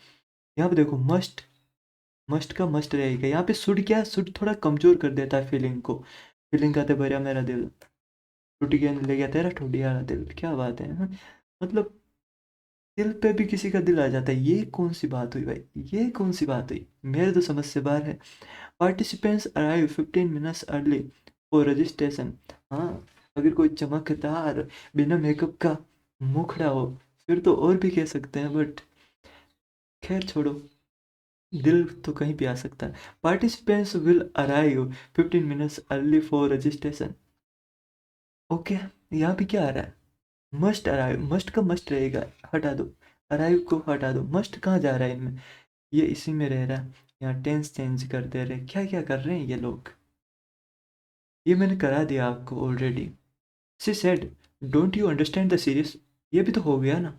यहाँ पे देखो मस्ट, मस्ट का मस्ट रहेगा, यहाँ पे शुड, क्या शुड थोड़ा कमजोर कर देता है फीलिंग को, फीलिंग कहते भरा मेरा दिल, टूट गया ले गया तेरा टूट गया दिल, क्या बात है, हाँ? मतलब दिल पे भी किसी का दिल आ जाता है, ये कौन सी बात हुई भाई, ये कौन सी बात हुई, मेरे तो समझ से बाहर है। Participants arrive 15 minutes early for registration. हाँ, अगर कोई चमकदार बिना मेकअप का मुखड़ा हो फिर तो और भी कह सकते हैं, बट खैर छोड़ो, दिल तो कहीं भी आ सकता है। Participants will arrive 15 minutes early for registration, okay. यहाँ पे क्या आ रहा है, मस्ट अराइव, मस्ट का मस्ट रहेगा, हटा दो, अराइव को हटा दो, मस्ट कहाँ जा रहा है इनमें, ये इसी में रह रहा है। यहाँ टेंस चेंज कर दे रहे, क्या क्या कर रहे हैं ये लोग, ये मैंने करा दिया आपको already. She said don't you understand the serious, ये भी तो हो गया ना,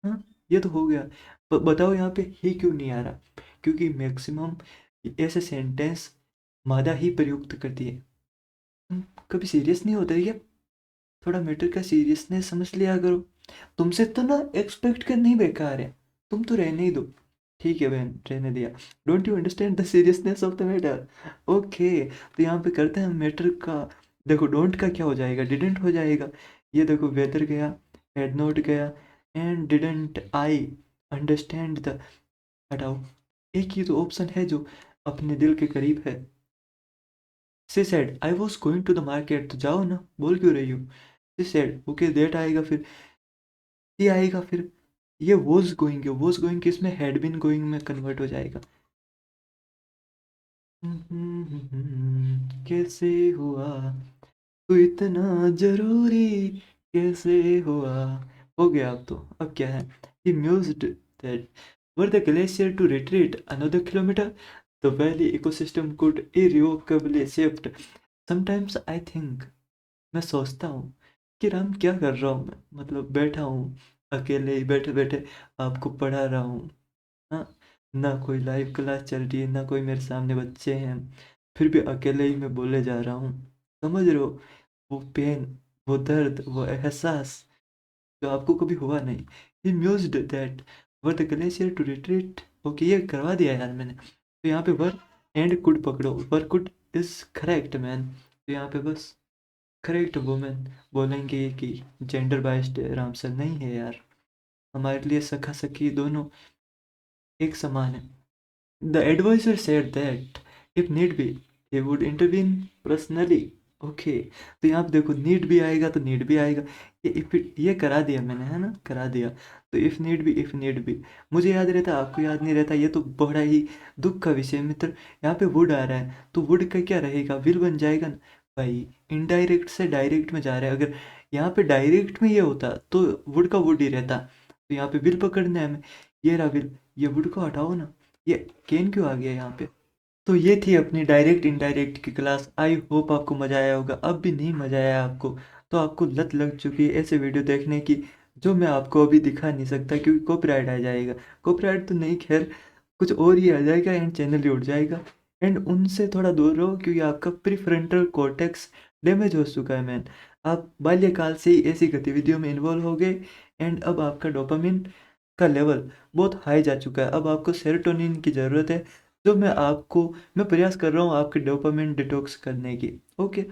हाँ ये तो हो गया। बताओ यहाँ पे ही क्यों नहीं आ रहा, क्योंकि मैक्सिमम ऐसे सेंटेंस मादा ही प्रयुक्त करती है। कभी सीरियस नहीं होता है क्या, थोड़ा मैटर का सीरियसनेस समझ लिया करो। तुमसे तो ना एक्सपेक्ट करना ही बेकार है, तुम तो रहने ही दो। ठीक है बहन, रहने दिया। Don't you understand the seriousness of the matter, okay. तो यहाँ पे करते हैं मैटर का, देखो डोंट का क्या हो जाएगा, डिडेंट हो जाएगा। ये देखो वेदर गया, हैड नॉट गया, and didn't I understand the, हटाओ, एक ही तो ऑप्शन है जो अपने दिल के करीब है। She said I was going to the market, तो जाओ ना, बोल क्यों रही हो। शी सेड ओके, दैट आएगा फिर, ये आएगा फिर, ये वॉज गोइंग किस में, हैड बीन गोइंग में कन्वर्ट हो जाएगा। कैसे हुआ तू इतना जरूरी, कैसे हुआ, हो गया। अब क्या है, he mused that were the glacier to retreat another kilometer the valley ecosystem could irrevocably shift। sometimes I think, मैं सोचता हूँ कि राम क्या कर रहा हूँ मैं, मतलब बैठा हूँ अकेले ही, बैठे बैठे आपको पढ़ा रहा हूँ, हाँ, ना कोई लाइव क्लास चल रही है, ना कोई मेरे सामने बच्चे हैं, फिर भी अकेले ही मैं बोले जा रहा हूँ। समझ रहे हो, वो पेन, वो दर्द, वो एहसास जो आपको कभी हुआ नहीं। He mused that were the glacier to retreat, okay ये करवा दिया यार मैंने। तो यहाँ पे वर एंड कुड पकड़ो, वर कुड इज करेक्ट मैन, तो यहाँ पे बस करेक्ट वुमेन बोलेंगे कि जेंडर बाइस्ड रामसर नहीं है यार, हमारे लिए सखा सखी दोनों एक समान है। The adviser said that if need be he would intervene personally, okay, तो यहाँ पे देखो नीड भी आएगा तो नीड भी आएगा। ये इफ ये करा दिया मैंने, है ना, करा दिया। तो इफ नीड भी, इफ नीड भी मुझे याद रहता, आपको याद नहीं रहता, ये तो बड़ा ही दुख का विषय है मित्र। यहाँ पे वुड आ रहा है तो वुड का क्या रहेगा, विल बन जाएगा ना भाई। इनडायरेक्ट से डायरेक्ट में जा रहा है, अगर यहाँ पे डायरेक्ट में ये होता तो वुड का वुड ही रहता। तो यहाँ पे विल पकड़ना है हमें। ये रहा विल, ये वुड को हटाओ ना। ये केन क्यों आ गया यहाँ पे। तो ये थी अपनी डायरेक्ट इनडायरेक्ट की क्लास। आई होप आपको मज़ा आया होगा। अब भी नहीं मज़ा आया आपको तो आपको लत लग चुकी है ऐसे वीडियो देखने की, जो मैं आपको अभी दिखा नहीं सकता क्योंकि कॉपीराइट आ जाएगा। कॉपीराइट तो नहीं, खैर कुछ और ही आ जाएगा एंड चैनल ही उठ जाएगा। एंड उनसे थोड़ा दूर रहो क्योंकि आपका प्रीफ्रंटल कॉर्टेक्स डैमेज हो चुका है मैन। आप बाल्यकाल से ही ऐसी गतिविधियों में इन्वॉल्व हो गए एंड अब आपका डोपामिन का लेवल बहुत हाई जा चुका है। अब आपको सेरोटोनिन की ज़रूरत है, जो मैं प्रयास कर रहा हूँ आपके डोपामिन डिटॉक्स करने की। ओके,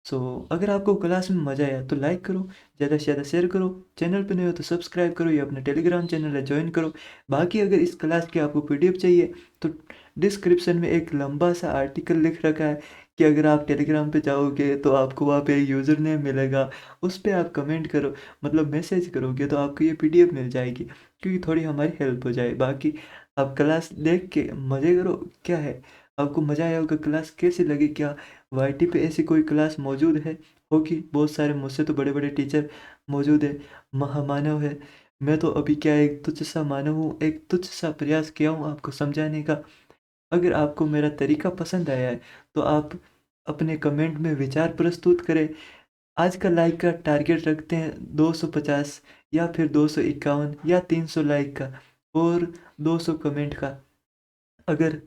सो अगर आपको क्लास में मज़ा आया तो लाइक करो, ज़्यादा से ज़्यादा शेयर करो, चैनल पे नहीं हो तो सब्सक्राइब करो, ये अपना टेलीग्राम चैनल है ज्वाइन करो। बाकी अगर इस क्लास की आपको पीडीएफ चाहिए तो डिस्क्रिप्शन में एक लंबा सा आर्टिकल लिख रखा है कि अगर आप टेलीग्राम पे जाओगे तो आपको वहाँ पे यूज़र नेम मिलेगा, उस पर आप कमेंट करो, मतलब मैसेज करोगे तो आपको ये पीडीएफ मिल जाएगी, क्योंकि थोड़ी हमारी हेल्प हो जाए। बाकी आप क्लास देख के मज़े करो। क्या है, आपको मज़ा आया होगा, क्लास कैसी लगी, क्या वाईटी पे ऐसी कोई क्लास मौजूद है, होगी, बहुत सारे मुझसे तो बड़े बड़े टीचर मौजूद है, महामानव है। मैं तो अभी क्या एक तुच्छ सा मानव हूँ, एक तुच्छ सा प्रयास किया हूँ आपको समझाने का। अगर आपको मेरा तरीका पसंद आया है तो आप अपने कमेंट में विचार प्रस्तुत करें। आज का लाइक का टारगेट रखते हैं 250 या फिर 251 या 300 लाइक का और 200 कमेंट का। अगर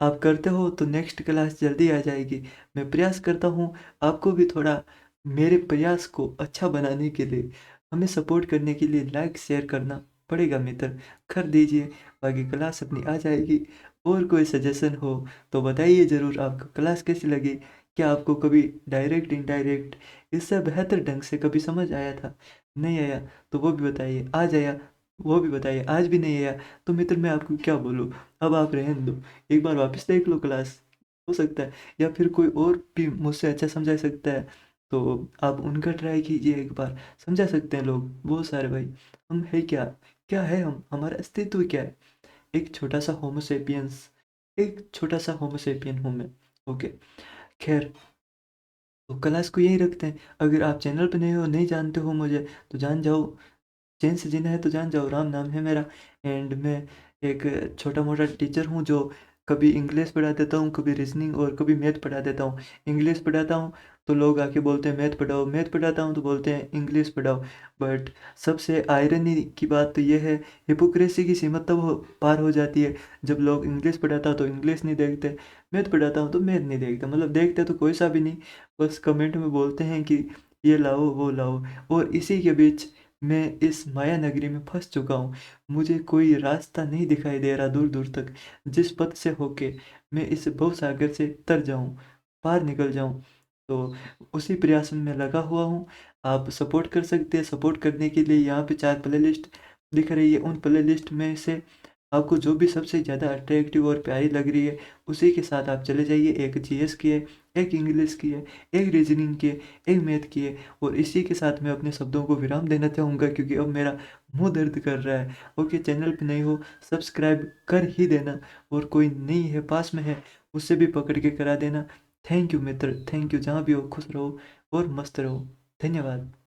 आप करते हो तो नेक्स्ट क्लास जल्दी आ जाएगी। मैं प्रयास करता हूँ आपको भी थोड़ा मेरे प्रयास को अच्छा बनाने के लिए, हमें सपोर्ट करने के लिए लाइक शेयर करना पड़ेगा मित्र, कर दीजिए। बाकी क्लास अपनी आ जाएगी। और कोई सजेशन हो तो बताइए ज़रूर, आपको क्लास कैसी लगी, क्या आपको कभी डायरेक्ट इनडायरेक्ट इससे बेहतर ढंग से कभी समझ आया था, नहीं आया तो वो भी बताइए, आज आया वो भी बताइए, आज भी नहीं आया तो मित्र मैं आपको क्या बोलूँ। अब आप रहने दो, एक बार वापस देख लो क्लास, हो सकता है या फिर कोई और भी मुझसे अच्छा समझा सकता है तो आप उनका ट्राई कीजिए एक बार। समझा सकते हैं लोग बहुत सारे भाई। हम है क्या, क्या है हम, हमारा अस्तित्व क्या है, एक छोटा सा होमोसेपियंस, एक छोटा सा होमोसेपियन हूँ मैं। ओके, खैर तो क्लास को यही रखते हैं। अगर आप चैनल पे नहीं हो, नहीं जानते हो मुझे तो जान जाओ, चैन से जीना है तो जान जाओ, राम नाम है मेरा। एंड मैं एक छोटा मोटा टीचर हूँ जो कभी इंग्लिश पढ़ा देता हूँ, कभी रीजनिंग और कभी मैथ पढ़ा देता हूँ। इंग्लिश पढ़ाता हूँ तो लोग आके बोलते हैं मैथ पढ़ाओ, मैथ पढ़ाता हूँ तो बोलते हैं इंग्लिश पढ़ाओ। बट सबसे आयरनी की बात तो ये है, हिपोक्रेसी की सीमा तब पार हो जाती है जब लोग इंग्लिश पढ़ाता हूँ तो इंग्लिश नहीं देखते, मैथ पढ़ाता हूँ तो मैथ नहीं देखते, मतलब देखते तो कोई सा भी नहीं, बस कमेंट में बोलते हैं कि ये लाओ वो लाओ। और इसी के बीच मैं इस माया नगरी में फंस चुका हूँ। मुझे कोई रास्ता नहीं दिखाई दे रहा दूर दूर तक, जिस पथ से होके मैं इस भवसागर से तर जाऊँ, पार निकल जाऊँ। तो उसी प्रयास में मैं लगा हुआ हूँ। आप सपोर्ट कर सकते हैं। सपोर्ट करने के लिए यहाँ पे 4 प्ले लिस्ट दिख रही है, उन प्ले लिस्ट में से आपको जो भी सबसे ज़्यादा अट्रैक्टिव और प्यारी लग रही है उसी के साथ आप चले जाइए। एक जीएस की है, एक इंग्लिश की है, एक रीजनिंग की है, एक मैथ की है। और इसी के साथ मैं अपने शब्दों को विराम देना चाहूँगा क्योंकि अब मेरा मुंह दर्द कर रहा है। ओके, चैनल पे नहीं हो सब्सक्राइब कर ही देना, और कोई नहीं है पास में है उससे भी पकड़ के करा देना। Thank you Mitra, thank you. जहाँ भी हो खुश रहो और मस्त रहो। धन्यवाद।